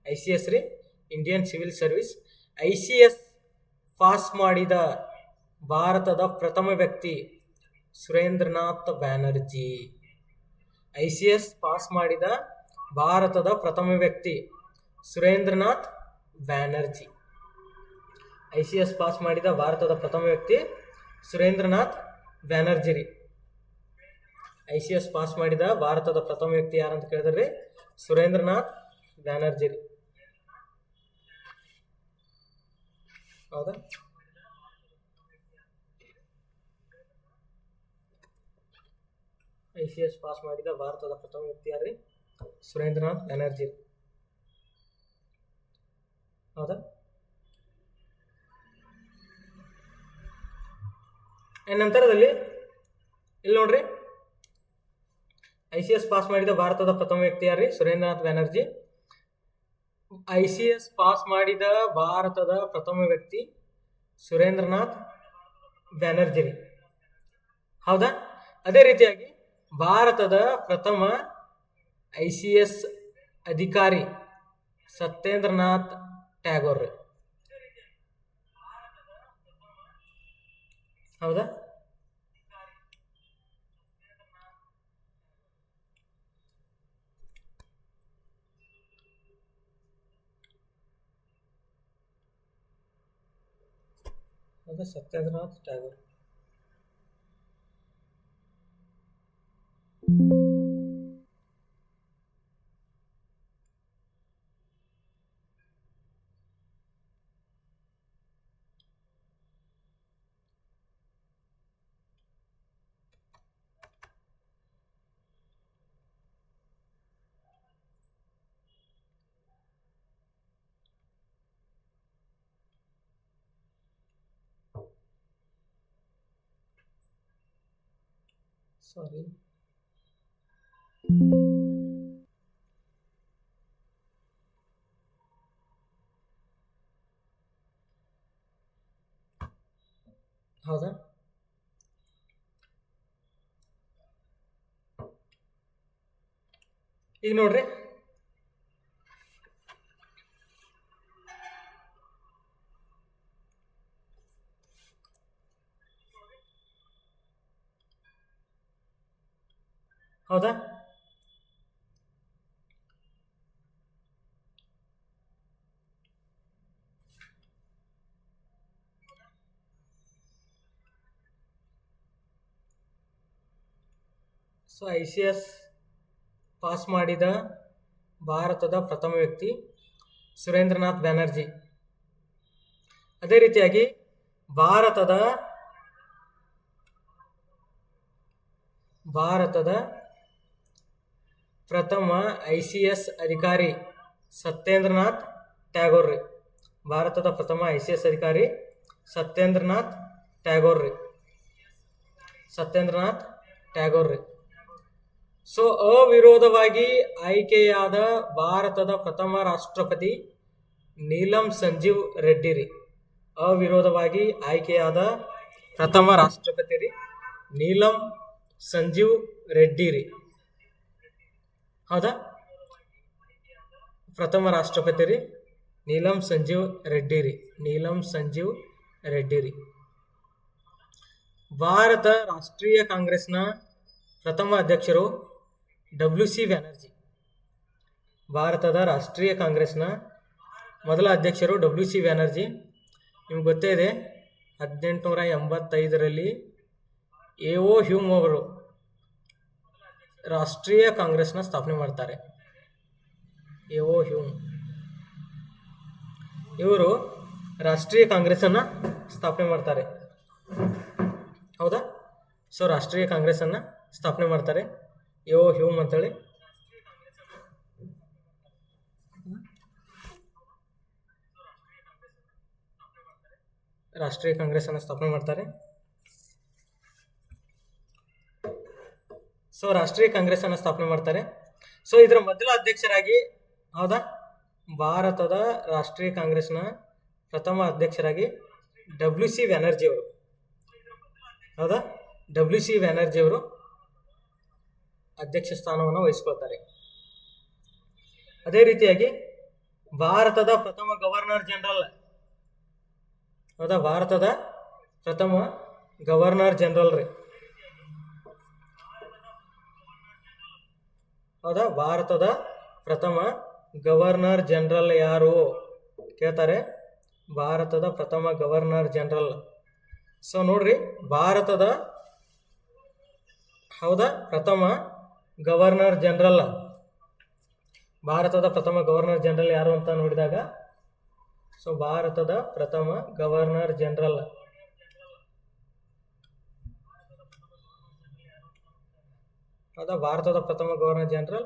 ICS ರೀ, Indian civil service. ICS pass ಮಾಡಿದ ಭಾರತದ ಪ್ರಥಮ ವ್ಯಕ್ತಿ ಸುರೇಂದ್ರನಾಥ್ ಬ್ಯಾನರ್ಜಿ. ICS ಪಾಸ್ ಮಾಡಿದ ಭಾರತದ ಪ್ರಥಮ ವ್ಯಕ್ತಿ ಸುರೇಂದ್ರನಾಥ್ ಬ್ಯಾನರ್ಜಿ. ICS ಪಾಸ್ ಮಾಡಿದ ಭಾರತದ ಪ್ರಥಮ ವ್ಯಕ್ತಿ ಸುರೇಂದ್ರನಾಥ್ ಬ್ಯಾನರ್ಜಿ ರೀ. ICS ಪಾಸ್ ಮಾಡಿದ ಭಾರತದ ಪ್ರಥಮ ವ್ಯಕ್ತಿ ಯಾರಂತ ಕೇಳಿದ್ರಿ? ಸುರೇಂದ್ರನಾಥ್ ಬ್ಯಾನರ್ಜಿ ರೀ. ಹೌದಾ? ICS ಪಾಸ್ ಮಾಡಿದ ಭಾರತದ ಪ್ರಥಮ ವ್ಯಕ್ತಿ ಯಾರ್ರಿ? ಸುರೇಂದ್ರನಾಥ್ ಬ್ಯಾನರ್ಜಿ. ಹೌದಾ? ನಂತರದಲ್ಲಿ ಇಲ್ಲಿ ನೋಡ್ರಿ, ICS ಪಾಸ್ ಮಾಡಿದ ಭಾರತದ ಪ್ರಥಮ ವ್ಯಕ್ತಿ ಯಾರ್ರಿ? ಸುರೇಂದ್ರನಾಥ್ ಬ್ಯಾನರ್ಜಿ. ICS ಪಾಸ್ ಮಾಡಿದ ಭಾರತದ ಪ್ರಥಮ ವ್ಯಕ್ತಿ ಸುರೇಂದ್ರನಾಥ್ ಬ್ಯಾನರ್ಜಿ. ಹೌದಾ? ಅದೇ ರೀತಿಯಾಗಿ ಭಾರತದ ಪ್ರಥಮ ICS ಅಧಿಕಾರಿ ಸತ್ಯೇಂದ್ರನಾಥ್ ಟ್ಯಾಗೋರ್. ಹೌದಾ? ಸತ್ಯೇಂದ್ರನಾಥ್ ಟ್ಯಾಗೋರ್. ಸಾರಿ, ಹೌದಾ? ಈಗ ನೋಡ್ರಿ, ಹೌದಾ? ಸೊ ICS ಪಾಸ್ ಮಾಡಿದ ಭಾರತದ ಪ್ರಥಮ ವ್ಯಕ್ತಿ ಸುರೇಂದ್ರನಾಥ್ ಬ್ಯಾನರ್ಜಿ. ಅದೇ ರೀತಿಯಾಗಿ ಭಾರತದ ಪ್ರಥಮ ICS ಅಧಿಕಾರಿ ಸತ್ಯೇಂದ್ರನಾಥ್ ಟ್ಯಾಗೋರ್ ರೀ. ಭಾರತದ ಪ್ರಥಮ ICS ಅಧಿಕಾರಿ ಸತ್ಯೇಂದ್ರನಾಥ್ ಟ್ಯಾಗೋರ್ ರೀ. ಸತ್ಯೇಂದ್ರನಾಥ್ ಟ್ಯಾಗೋರ್ ರೀ. ಸೊ ಅವಿರೋಧವಾಗಿ ಆಯ್ಕೆಯಾದ ಭಾರತದ ಪ್ರಥಮ ರಾಷ್ಟ್ರಪತಿ ನೀಲಂ ಸಂಜೀವ್ ರೆಡ್ಡಿ ರೀ. ಅವಿರೋಧವಾಗಿ ಆಯ್ಕೆಯಾದ ಪ್ರಥಮ ರಾಷ್ಟ್ರಪತಿ ರೀ ನೀಲಂ ಸಂಜೀವ್ ರೆಡ್ಡಿ ರೀ. ಹೌದಾ? ಪ್ರಥಮ ರಾಷ್ಟ್ರಪತಿ ರೀ ನೀಲಂ ಸಂಜೀವ್ ರೆಡ್ಡಿ ರೀ. ನೀಲಂ ಸಂಜೀವ್ ರೆಡ್ಡಿ ರೀ. ಭಾರತ ರಾಷ್ಟ್ರೀಯ ಕಾಂಗ್ರೆಸ್ನ ಪ್ರಥಮ ಅಧ್ಯಕ್ಷರು WC ಬ್ಯಾನರ್ಜಿ. ಭಾರತದ ರಾಷ್ಟ್ರೀಯ ಕಾಂಗ್ರೆಸ್ನ ಮೊದಲ ಅಧ್ಯಕ್ಷರು WC ಬ್ಯಾನರ್ಜಿ. ನಿಮ್ಗೆ ಗೊತ್ತೇ ಇದೆ, 1885ರಲ್ಲಿ AO ಹ್ಯೂಮ್ ಅವರು ರಾಷ್ಟ್ರೀಯ ಕಾಂಗ್ರೆಸ್ನ ಸ್ಥಾಪನೆ ಮಾಡ್ತಾರೆ. AO ಹ್ಯೂಮ್ ಇವರು ರಾಷ್ಟ್ರೀಯ ಕಾಂಗ್ರೆಸ್ಸನ್ನು ಸ್ಥಾಪನೆ ಮಾಡ್ತಾರೆ. ಹೌದಾ? ಸೊ ರಾಷ್ಟ್ರೀಯ ಕಾಂಗ್ರೆಸ್ಸನ್ನು ಸ್ಥಾಪನೆ ಮಾಡ್ತಾರೆ AO ಹ್ಯೂಮ್ ಅಂತೇಳಿ. ರಾಷ್ಟ್ರೀಯ ಕಾಂಗ್ರೆಸ್ಸನ್ನು ಸ್ಥಾಪನೆ ಮಾಡ್ತಾರೆ. ಸೊ ರಾಷ್ಟ್ರೀಯ ಕಾಂಗ್ರೆಸ್ಸನ್ನು ಸ್ಥಾಪನೆ ಮಾಡ್ತಾರೆ. ಸೊ ಇದರ ಮೊದಲ ಅಧ್ಯಕ್ಷರಾಗಿ, ಹೌದಾ, ಭಾರತದ ರಾಷ್ಟ್ರೀಯ ಕಾಂಗ್ರೆಸ್ನ ಪ್ರಥಮ ಅಧ್ಯಕ್ಷರಾಗಿ WC ಬ್ಯಾನರ್ಜಿ ಅವರು, ಹೌದಾ, WC ಬ್ಯಾನರ್ಜಿ ಅವರು ಅಧ್ಯಕ್ಷ ಸ್ಥಾನವನ್ನು ವಹಿಸ್ಕೊಳ್ತಾರೆ. ಅದೇ ರೀತಿಯಾಗಿ ಭಾರತದ ಪ್ರಥಮ ಗವರ್ನರ್ ಜನರಲ್, ಹೌದಾ, ಭಾರತದ ಪ್ರಥಮ ಗವರ್ನರ್ ಜನರಲ್ ರೀ, ಹೌದಾ, ಭಾರತದ ಪ್ರಥಮ ಗವರ್ನರ್ ಜನರಲ್ ಯಾರು ಕೇಳ್ತಾರೆ? ಭಾರತದ ಪ್ರಥಮ ಗವರ್ನರ್ ಜನರಲ್. ಸೊ ನೋಡ್ರಿ, ಭಾರತದ ಹೌದಾ ಪ್ರಥಮ ಗವರ್ನರ್ ಜನರಲ್, ಭಾರತದ ಪ್ರಥಮ ಗವರ್ನರ್ ಜನರಲ್ ಯಾರು ಅಂತ ನೋಡಿದಾಗ, ಸೊ ಭಾರತದ ಪ್ರಥಮ ಗವರ್ನರ್ ಜನರಲ್ ಹೌದಾ, ಭಾರತದ ಪ್ರಥಮ governor general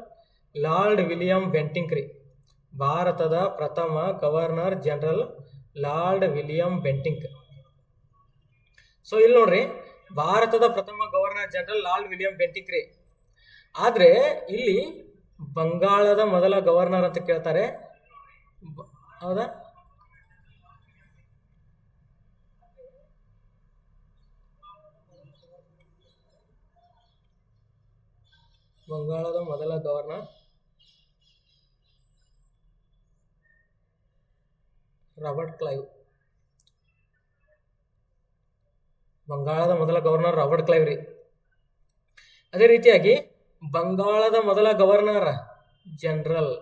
lord William Bentinck ರೀ. ಭಾರತದ ಪ್ರಥಮ governor general lord William Bentinck. So ಇಲ್ಲಿ ನೋಡ್ರಿ, ಭಾರತದ ಪ್ರಥಮ governor general lord William Bentinck ರೀ. ಆದ್ರೆ ಇಲ್ಲಿ ಬಂಗಾಳದ ಮೊದಲ ಗವರ್ನರ್ ಅಂತ ಕೇಳ್ತಾರೆ, ಹೌದಾ. ಬಂಗಾಳದ ಮೊದಲ ಗವರ್ನರ್ ರಾಬರ್ಟ್ ಕ್ಲೈವ್. ಬಂಗಾಳದ ಮೊದಲ ಗವರ್ನರ್ ರಾಬರ್ಟ್ ಕ್ಲೈವ್ ರೀ. ಅದೇ ರೀತಿಯಾಗಿ ಬಂಗಾಳದ ಮೊದಲ ಗವರ್ನರ್ ಜನರಲ್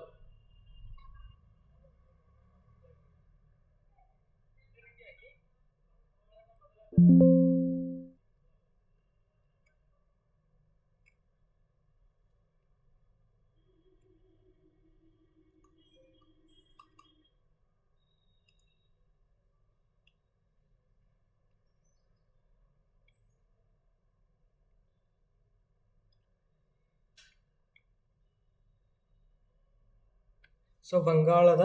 ಸೊ ಬಂಗಾಳದ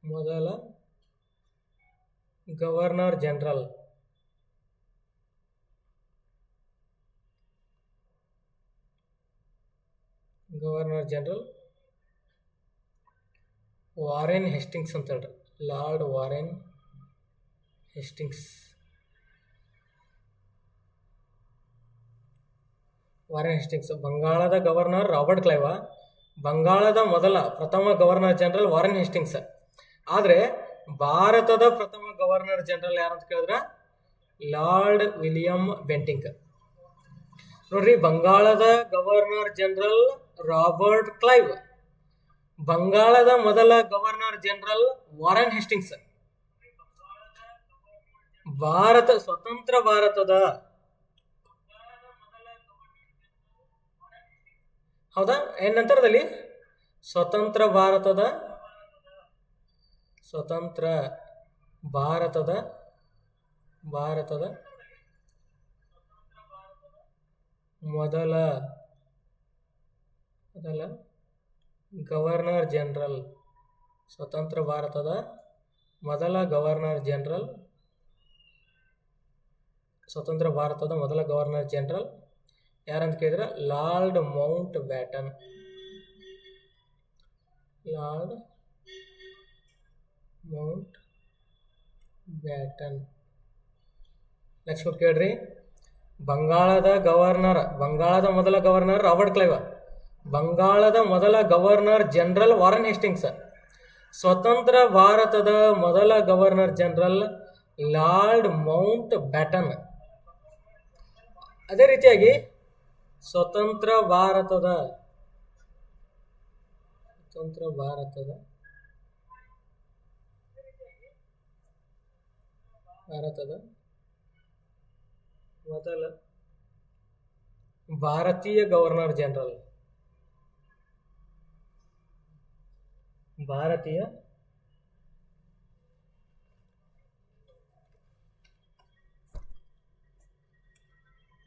ಮೊದಲ ಗವರ್ನರ್ ಜನರಲ್ ವಾರೆನ್ ಹೆಸ್ಟಿಂಗ್ಸ್ ಅಂತ ಹೇಳ್ರಿ, lord Warren Hastings. Warren Hastings. ಬಂಗಾಳದ ಗವರ್ನರ್ ರಾಬರ್ಟ್ ಕ್ಲೈವ, ಬಂಗಾಳದ ಮೊದಲ ಪ್ರಥಮ ಗವರ್ನರ್ ಜನರಲ್ ವಾರೆನ್ ಹೆಸ್ಟಿಂಗ್ಸ್. ಆದ್ರೆ ಭಾರತದ ಪ್ರಥಮ ಗವರ್ನರ್ ಜನರಲ್ ಯಾರಂತ ಕೇಳಿದ್ರ ಲಾರ್ಡ್ ವಿಲಿಯಂ ಬೆಂಟಿಂಕ್. ನೋಡ್ರಿ, ಬಂಗಾಳದ ಗವರ್ನರ್ ಜನರಲ್ ರಾಬರ್ಟ್ ಕ್ಲೈವ್, ಬಂಗಾಳದ ಮೊದಲ ಗವರ್ನರ್ ಜನರಲ್ ವಾರೆನ್ ಹೆಸ್ಟಿಂಗ್ಸ್. ಸ್ವತಂತ್ರ ಭಾರತದ ಹೌದಾ ನಂತರದಲ್ಲಿ ಸ್ವತಂತ್ರ ಭಾರತದ ಮೊದಲ ಗವರ್ನರ್ ಜನರಲ್, ಸ್ವತಂತ್ರ ಭಾರತದ ಮೊದಲ ಗವರ್ನರ್ ಜನರಲ್ ಯಾರಂತ ಕೇಳಿದ್ರೆ ಲಾರ್ಡ್ ಮೌಂಟ್ ಬ್ಯಾಟನ್. ನೆಕ್ಸ್ಟ್ ಕೇಳ್ರಿ, ಬಂಗಾಳದ ಮೊದಲ ಗವರ್ನರ್ ರಾಬರ್ಟ್ ಕ್ಲೈವ್, ಬಂಗಾಳದ ಮೊದಲ ಗವರ್ನರ್ ಜನರಲ್ ವಾರೆನ್ ಹೆಸ್ಟಿಂಗ್ಸ್. ಸ್ವತಂತ್ರ ಭಾರತದ ಮೊದಲ governor general lord Mount baton. ಅದೇ ರೀತಿಯಾಗಿ ಸ್ವತಂತ್ರ ಭಾರತದ ಮೊದಲ ಭಾರತೀಯ ಗವರ್ನರ್ ಜನರಲ್,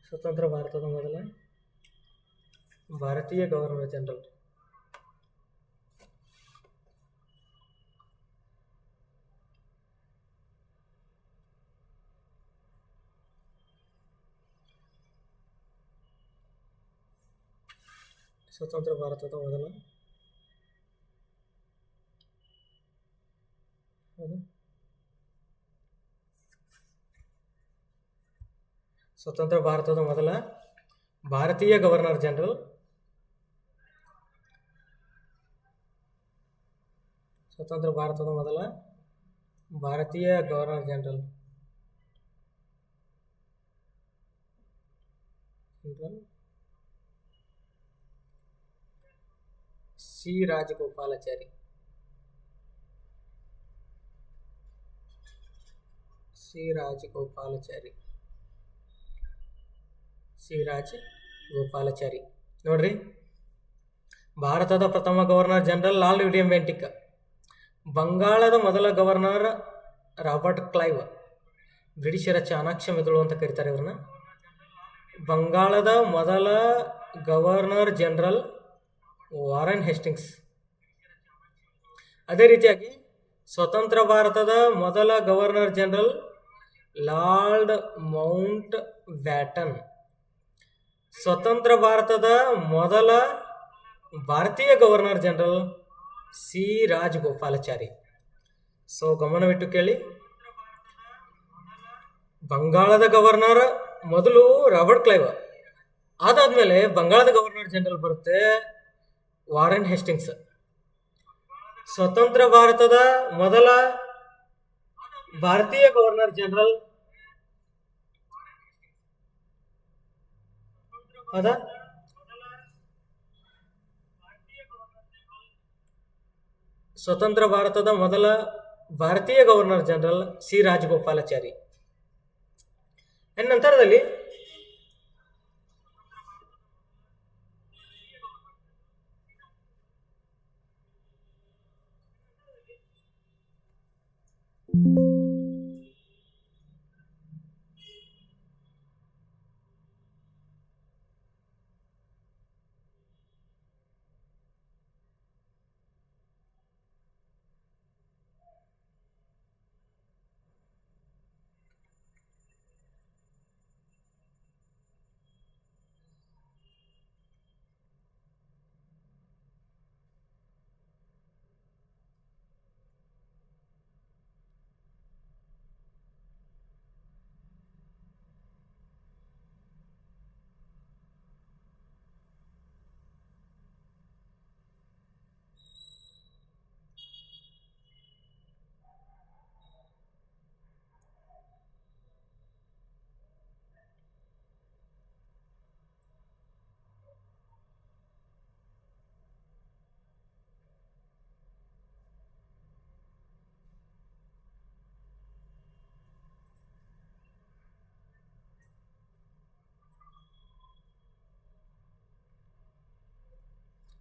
ಸ್ವತಂತ್ರ ಭಾರತದ ಮೊದಲ ಭಾರತೀಯ ಗವರ್ನರ್ ಜನರಲ್ ಸ್ವತಂತ್ರ ಭಾರತದ ಮೊದಲ ಸ್ವತಂತ್ರ ಭಾರತದ ಮೊದಲ ಭಾರತೀಯ ಗವರ್ನರ್ ಜನರಲ್, ಸ್ವತಂತ್ರ ಭಾರತದ ಮೊದಲ ಭಾರತೀಯ governor general C Rajagopalachari. C Rajagopalachari ನೋಡ್ರಿ. ಭಾರತದ ಪ್ರಥಮ governor general lord William Bentinck. ಬಂಗಾಳದ ಮೊದಲ ಗವರ್ನರ್ ರಾಬರ್ಟ್ ಕ್ಲೈವ್. ಬ್ರಿಟಿಷರ ಚಾಣಾಕ್ಷ ಮೆದುಳು ಅಂತ ಕರೀತಾರೆ ಇವ್ರನ್ನ. ಬಂಗಾಳದ ಮೊದಲ ಗವರ್ನರ್ ಜನರಲ್ ವಾರೆನ್ ಹೇಸ್ಟಿಂಗ್ಸ್. ಅದೇ ರೀತಿಯಾಗಿ ಸ್ವತಂತ್ರ ಭಾರತದ ಮೊದಲ governor general lord Mount baton. ಸ್ವತಂತ್ರ ಭಾರತದ ಮೊದಲ ಭಾರತೀಯ governor general C Rajagopalachari. So ಗಮನವಿಟ್ಟು ಕೇಳಿ. ಬಂಗಾಳದ ಗವರ್ನರ್ ಮೊದಲು ರಾಬರ್ಟ್ ಕ್ಲೈವ್, ಅದಾದ್ಮೇಲೆ ಬಂಗಾಳದ ಗವರ್ನರ್ ಜನರಲ್ ಬರುತ್ತೆ ವಾರೆನ್ ಹೇಸ್ಟಿಂಗ್ಸ್. ಸ್ವತಂತ್ರ ಭಾರತದ ಮೊದಲ ಭಾರತೀಯ ಗವರ್ನರ್ ಜನರಲ್ ಸ್ವತಂತ್ರ ಭಾರತದ ಮೊದಲ ಭಾರತೀಯ ಗವರ್ನರ್ ಜನರಲ್ ಸಿ ರಾಜಗೋಪಾಲಾಚಾರಿ. ನಂತರದಲ್ಲಿ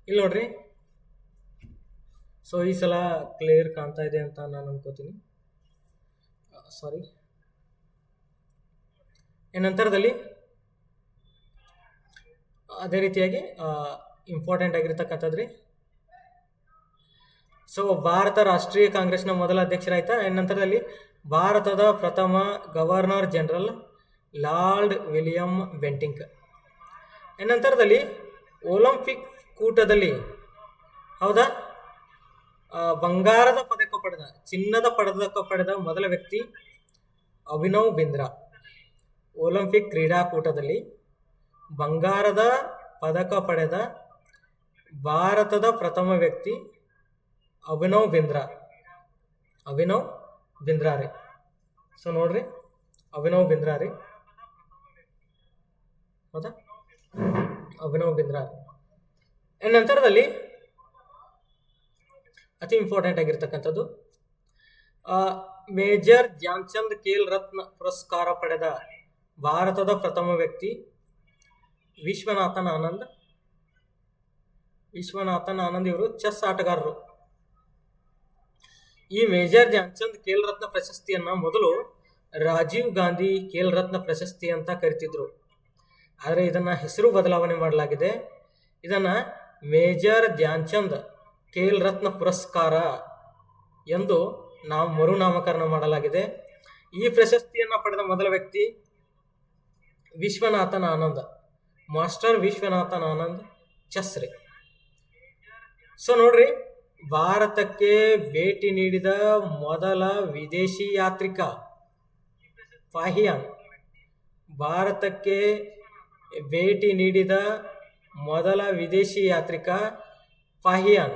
ಇಲ್ಲಿ ನೋಡ್ರಿ. ಸೊ ಈ ಸಲ ಕ್ಲಿಯರ್ ಕಾಣ್ತಾ ಇದೆ ಅಂತ ನಾನು ಅನ್ಕೋತೀನಿ. ಸಾರಿ. ನಂತರದಲ್ಲಿ ಅದೇ ರೀತಿಯಾಗಿ ಇಂಪಾರ್ಟೆಂಟ್ ಆಗಿರ್ತಕ್ಕಂಥದ್ರಿ. ಸೊ ಭಾರತ ರಾಷ್ಟ್ರೀಯ ಕಾಂಗ್ರೆಸ್ನ ಮೊದಲ ಅಧ್ಯಕ್ಷರಾಯ್ತಾ. ನಂತರದಲ್ಲಿ ಭಾರತದ ಪ್ರಥಮ governor general lord William Bentinck. ನಂತರದಲ್ಲಿ ಒಲಿಂಪಿಕ್ ಕೂಟದಲ್ಲಿ ಹೌದಾ ಬಂಗಾರದ ಪದಕ ಪಡೆದ, ಚಿನ್ನದ ಪದಕ ಪಡೆದ ಮೊದಲ ವ್ಯಕ್ತಿ ಅಭಿನವ್ ಬಿಂದ್ರಾ. ಒಲಿಂಪಿಕ್ ಕ್ರೀಡಾಕೂಟದಲ್ಲಿ ಬಂಗಾರದ ಪದಕ ಪಡೆದ ಭಾರತದ ಪ್ರಥಮ ವ್ಯಕ್ತಿ ಅಭಿನವ್ ಬಿಂದ್ರಾ ರೀ. ಸೊ ನೋಡ್ರಿ, ಅಭಿನವ್ ಬಿಂದ್ರಾ ರೀ. ಹೌದಾ, ಅಭಿನವ್ ಬಿಂದ್ರಾ. ನಂತರದಲ್ಲಿ ಅತಿ ಇಂಪಾರ್ಟೆಂಟ್ ಆಗಿರ್ತಕ್ಕಂಥದ್ದು ಮೇಜರ್ ಧ್ಯಾನ್ಚಂದ್ ಖೇಲ್ ರತ್ನ ಪುರಸ್ಕಾರ ಪಡೆದ ಭಾರತದ ಪ್ರಥಮ ವ್ಯಕ್ತಿ ವಿಶ್ವನಾಥನ್ ಆನಂದ್. ಇವರು ಚೆಸ್ ಆಟಗಾರರು. ಈ ಮೇಜರ್ ಧ್ಯಾನ್ಚಂದ್ ಖೇಲ್ ರತ್ನ ಪ್ರಶಸ್ತಿಯನ್ನ ಮೊದಲು ರಾಜೀವ್ ಗಾಂಧಿ ಖೇಲ್ ರತ್ನ ಪ್ರಶಸ್ತಿ ಅಂತ ಕರಿತಿದ್ರು. ಆದರೆ ಇದನ್ನ ಹೆಸರು ಬದಲಾವಣೆ ಮಾಡಲಾಗಿದೆ. ಇದನ್ನ ಮೇಜರ್ ಧ್ಯಾನ್ಚಂದ್ ಖೇಲ್ ರತ್ನ ಪುರಸ್ಕಾರ ಎಂದು ಮರುನಾಮಕರಣ ಮಾಡಲಾಗಿದೆ. ಈ ಪ್ರಶಸ್ತಿಯನ್ನು ಪಡೆದ ಮೊದಲ ವ್ಯಕ್ತಿ ವಿಶ್ವನಾಥನ್ ಆನಂದ್, ಮಾಸ್ಟರ್ ವಿಶ್ವನಾಥನ್ ಆನಂದ್ ಚೆಸ್ ರೀ. ಸೊ ನೋಡ್ರಿ, ಭಾರತಕ್ಕೆ ಭೇಟಿ ನೀಡಿದ ಮೊದಲ ವಿದೇಶಿ ಯಾತ್ರಿಕ ಫಾಹಿಯಾನ್. ಭಾರತಕ್ಕೆ ಭೇಟಿ ನೀಡಿದ ಮೊದಲ ವಿದೇಶಿ ಯಾತ್ರಿಕ ಫಾಹಿಯಾನ್.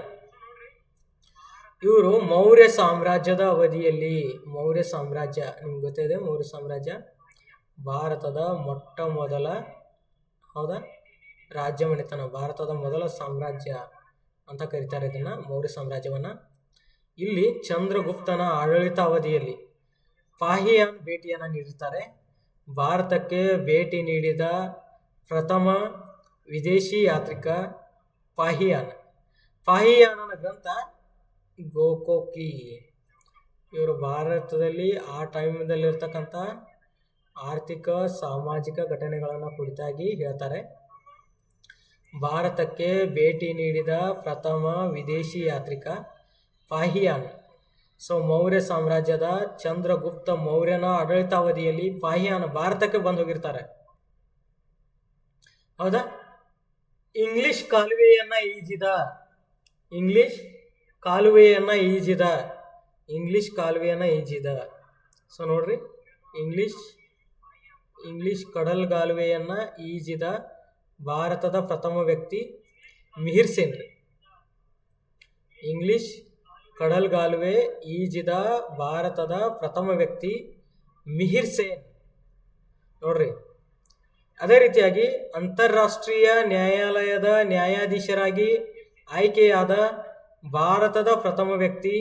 ಇವರು ಮೌರ್ಯ ಸಾಮ್ರಾಜ್ಯದ ಅವಧಿಯಲ್ಲಿ, ಮೌರ್ಯ ಸಾಮ್ರಾಜ್ಯ ನಿಮ್ಗೆ ಗೊತ್ತಿದೆ, ಮೌರ್ಯ ಸಾಮ್ರಾಜ್ಯ ಭಾರತದ ಮೊಟ್ಟ ಮೊದಲ ರಾಜ್ಯ ಮನೆತನ, ಭಾರತದ ಮೊದಲ ಸಾಮ್ರಾಜ್ಯ ಅಂತ ಕರೀತಾರೆ ಇದನ್ನು, ಮೌರ್ಯ ಸಾಮ್ರಾಜ್ಯವನ್ನು. ಇಲ್ಲಿ ಚಂದ್ರಗುಪ್ತನ ಆಡಳಿತಾವಧಿಯಲ್ಲಿ ಫಾಹಿಯಾನ್ ಭೇಟಿಯನ್ನು ನೀಡುತ್ತಾರೆ. ಭಾರತಕ್ಕೆ ಭೇಟಿ ನೀಡಿದ ಪ್ರಥಮ ವಿದೇಶಿ ಯಾತ್ರಿಕ ಫಾಹಿಯಾನ್. ಫಾಹಿಯಾನನ ಗ್ರಂಥ ಗೋಕೋಕಿ. ಇವರು ಭಾರತದಲ್ಲಿ ಆ ಟೈಮದಲ್ಲಿರ್ತಕ್ಕಂಥ ಆರ್ಥಿಕ ಸಾಮಾಜಿಕ ಘಟನೆಗಳನ್ನು ಕುರಿತಾಗಿ ಹೇಳ್ತಾರೆ. ಭಾರತಕ್ಕೆ ಭೇಟಿ ನೀಡಿದ ಪ್ರಥಮ ವಿದೇಶಿ ಯಾತ್ರಿಕ ಫಾಹಿಯಾನ್. ಸೊ ಮೌರ್ಯ ಸಾಮ್ರಾಜ್ಯದ ಚಂದ್ರಗುಪ್ತ ಮೌರ್ಯನ ಆಡಳಿತಾವಧಿಯಲ್ಲಿ ಫಾಹಿಯಾನ್ ಭಾರತಕ್ಕೆ ಬಂದು ಹೋಗಿರ್ತಾರೆ. ಹೌದಾ? ಇಂಗ್ಲಿಷ್ ಕಾಲುವೆಯನ್ನು ಈಜಿದ. ಸೊ ನೋಡ್ರಿ, ಇಂಗ್ಲಿಷ್ ಕಡಲ್ಗಾಲುವೆಯನ್ನು ಈಜಿದ ಭಾರತದ ಪ್ರಥಮ ವ್ಯಕ್ತಿ ಮಿಹಿರ್ ಸೇನ್ ರೀ. ಇಂಗ್ಲಿಷ್ ಕಡಲ್ಗಾಲುವೆ ಈಜಿದ ಭಾರತದ ಪ್ರಥಮ ವ್ಯಕ್ತಿ ಮಿಹಿರ್ ಸೇನ್ ನೋಡ್ರಿ. ಅದೇ ರೀತಿಯಾಗಿ ಅಂತಾರಾಷ್ಟ್ರೀಯ ನ್ಯಾಯಾಲಯದ ನ್ಯಾಯಾಧೀಶರಾಗಿ ಆಯ್ಕೆಯಾದ ಭಾರತದ ಪ್ರಥಮ ವ್ಯಕ್ತಿ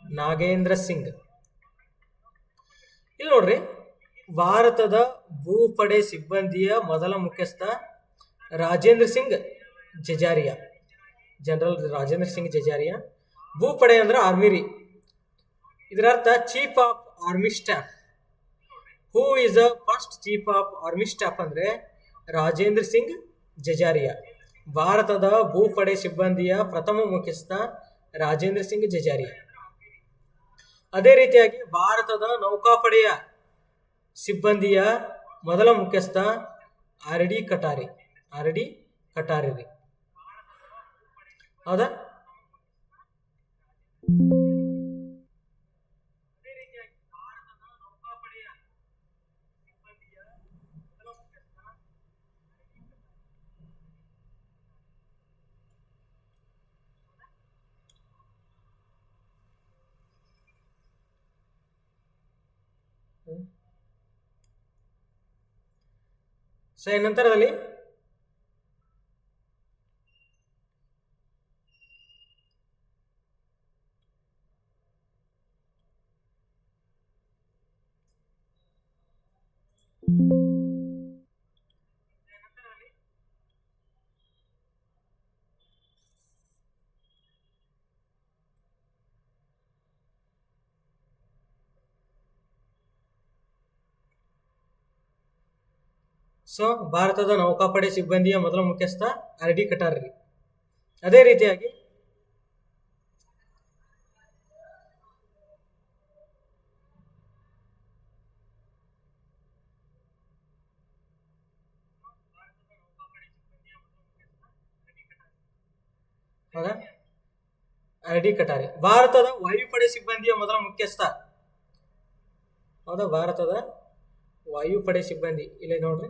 ನಾಗೇಂದ್ರ ಸಿಂಗ್. ಇಲ್ಲಿ ನೋಡ್ರಿ, ಭಾರತದ ಭೂಪಡೆ ಸಿಬ್ಬಂದಿಯ ಮೊದಲ ಮುಖ್ಯಸ್ಥ ರಾಜೇಂದ್ರ ಸಿಂಗ್ ಜಜಾರಿಯಾ, ಜನರಲ್ ರಾಜೇಂದ್ರ ಸಿಂಗ್ ಜಜಾರಿಯಾ. ಭೂಪಡೆ ಅಂದ್ರೆ ಆರ್ಮಿ ರೀ. ಇದರ ಅರ್ಥ chief of army staff. Who is the first chief of army staff ಅಂದ್ರೆ ರಾಜೇಂದ್ರ ಸಿಂಗ್ ಜಜಾರಿಯಾ. ಭಾರತದ ಭೂಪಡೆ ಸಿಬ್ಬಂದಿಯ ಪ್ರಥಮ ಮುಖ್ಯಸ್ಥ ರಾಜೇಂದ್ರ ಸಿಂಗ್ ಜಜಾರಿಯಾ. ಅದೇ ರೀತಿಯಾಗಿ ಭಾರತದ ನೌಕಾಪಡೆಯ ಸಿಬ್ಬಂದಿಯ ಮೊದಲ ಮುಖ್ಯಸ್ಥ ಆರ್ ಡಿ ಕಟಾರಿ ರೀ. ಹೌದಾ? ಸೊ ನಂತರದಲ್ಲಿ ಸೊ ಭಾರತದ ನೌಕಾಪಡೆ ಸಿಬ್ಬಂದಿಯ ಮೊದಲ ಮುಖ್ಯಸ್ಥ ಆರ್ ಡಿ ಕಟಾರಿ. ಅದೇ ರೀತಿಯಾಗಿ ಆರ್ ಡಿ ಕಟಾರಿ. ಭಾರತದ ವಾಯುಪಡೆ ಸಿಬ್ಬಂದಿಯ ಮೊದಲ ಮುಖ್ಯಸ್ಥ. ಹೌದಾ? ಭಾರತದ ವಾಯುಪಡೆ ಸಿಬ್ಬಂದಿ ಇಲ್ಲೇ ನೋಡ್ರಿ,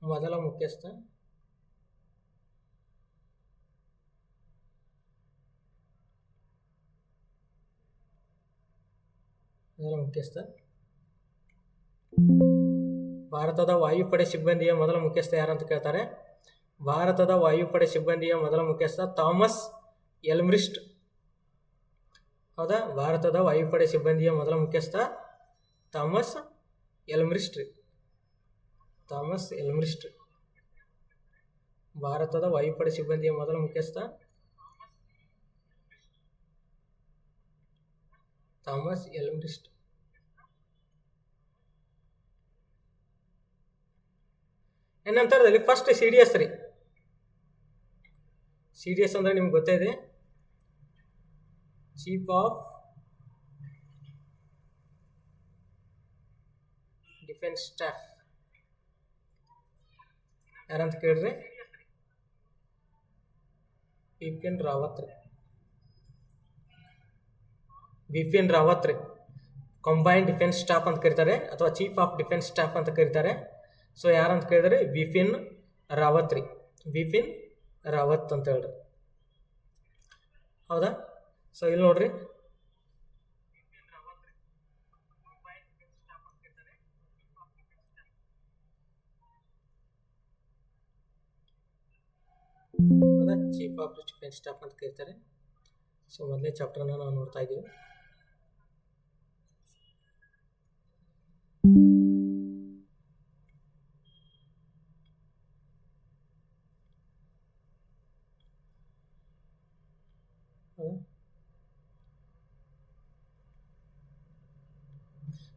ಮೊದಲ ಮುಖ್ಯಸ್ಥ ಭಾರತದ ವಾಯುಪಡೆ ಸಿಬ್ಬಂದಿಯ ಮೊದಲ ಮುಖ್ಯಸ್ಥ ಯಾರಂತ ಕೇಳ್ತಾರೆ. ಭಾರತದ ವಾಯುಪಡೆ ಸಿಬ್ಬಂದಿಯ ಮೊದಲ ಮುಖ್ಯಸ್ಥ ಥಾಮಸ್ ಎಲ್ಮ್ರಿಸ್ಟ್. ಹೌದಾ? ಭಾರತದ ವಾಯುಪಡೆ ಸಿಬ್ಬಂದಿಯ ಮೊದಲ ಮುಖ್ಯಸ್ಥ ಥಾಮಸ್ ಎಲ್ಮ್ರಿಸ್ಟ್. ಭಾರತದ ವಾಯುಪಡೆ ಸಿಬ್ಬಂದಿಯ ಮೊದಲ ಮುಖ್ಯಸ್ಥ ಥಾಮಸ್ ಎಲ್ಮ್ರಿಸ್ಟ್. ನಂತರದಲ್ಲಿ ಫಸ್ಟ್ CDS ರೀ. CDS ಅಂದ್ರೆ ನಿಮ್ಗೆ ಗೊತ್ತೇ ಇದೆ, ಚೀಫ್ ಆಫ್ ಡಿಫೆನ್ಸ್ ಸ್ಟಾಫ್. ಯಾರಂತ ಕೇಳಿದ್ರೆ ಬಿಪಿನ್ ರಾವತ್ ರೀ. ಕಂಬೈನ್ಡ್ ಡಿಫೆನ್ಸ್ ಸ್ಟಾಫ್ ಅಂತ ಕರೀತಾರೆ, ಅಥವಾ ಚೀಫ್ ಆಫ್ ಡಿಫೆನ್ಸ್ ಸ್ಟಾಫ್ ಅಂತ ಕರೀತಾರೆ. ಸೊ ಯಾರಂತ ಕೇಳಿದ್ರೆ ಬಿಪಿನ್ ರಾವತ್ ರೀ. ಬಿಪಿನ್ ರಾವತ್ ಅಂತ ಹೇಳ್ರಿ. ಹೌದಾ? ಸೊ ಇಲ್ಲಿ ನೋಡ್ರಿ, ಹೌದಾ, ಚೀಫ್ ಆಫ್ ಡಿಫೆನ್ಸ್ ಸ್ಟಾಫ್ ಅಂತ ಕರೀತಾರೆ. ಸೊ ಮೊದಲೇ ಚಾಪ್ಟರ್ನ ನಾವು ನೋಡ್ತಾ ಇದ್ದೀವಿ.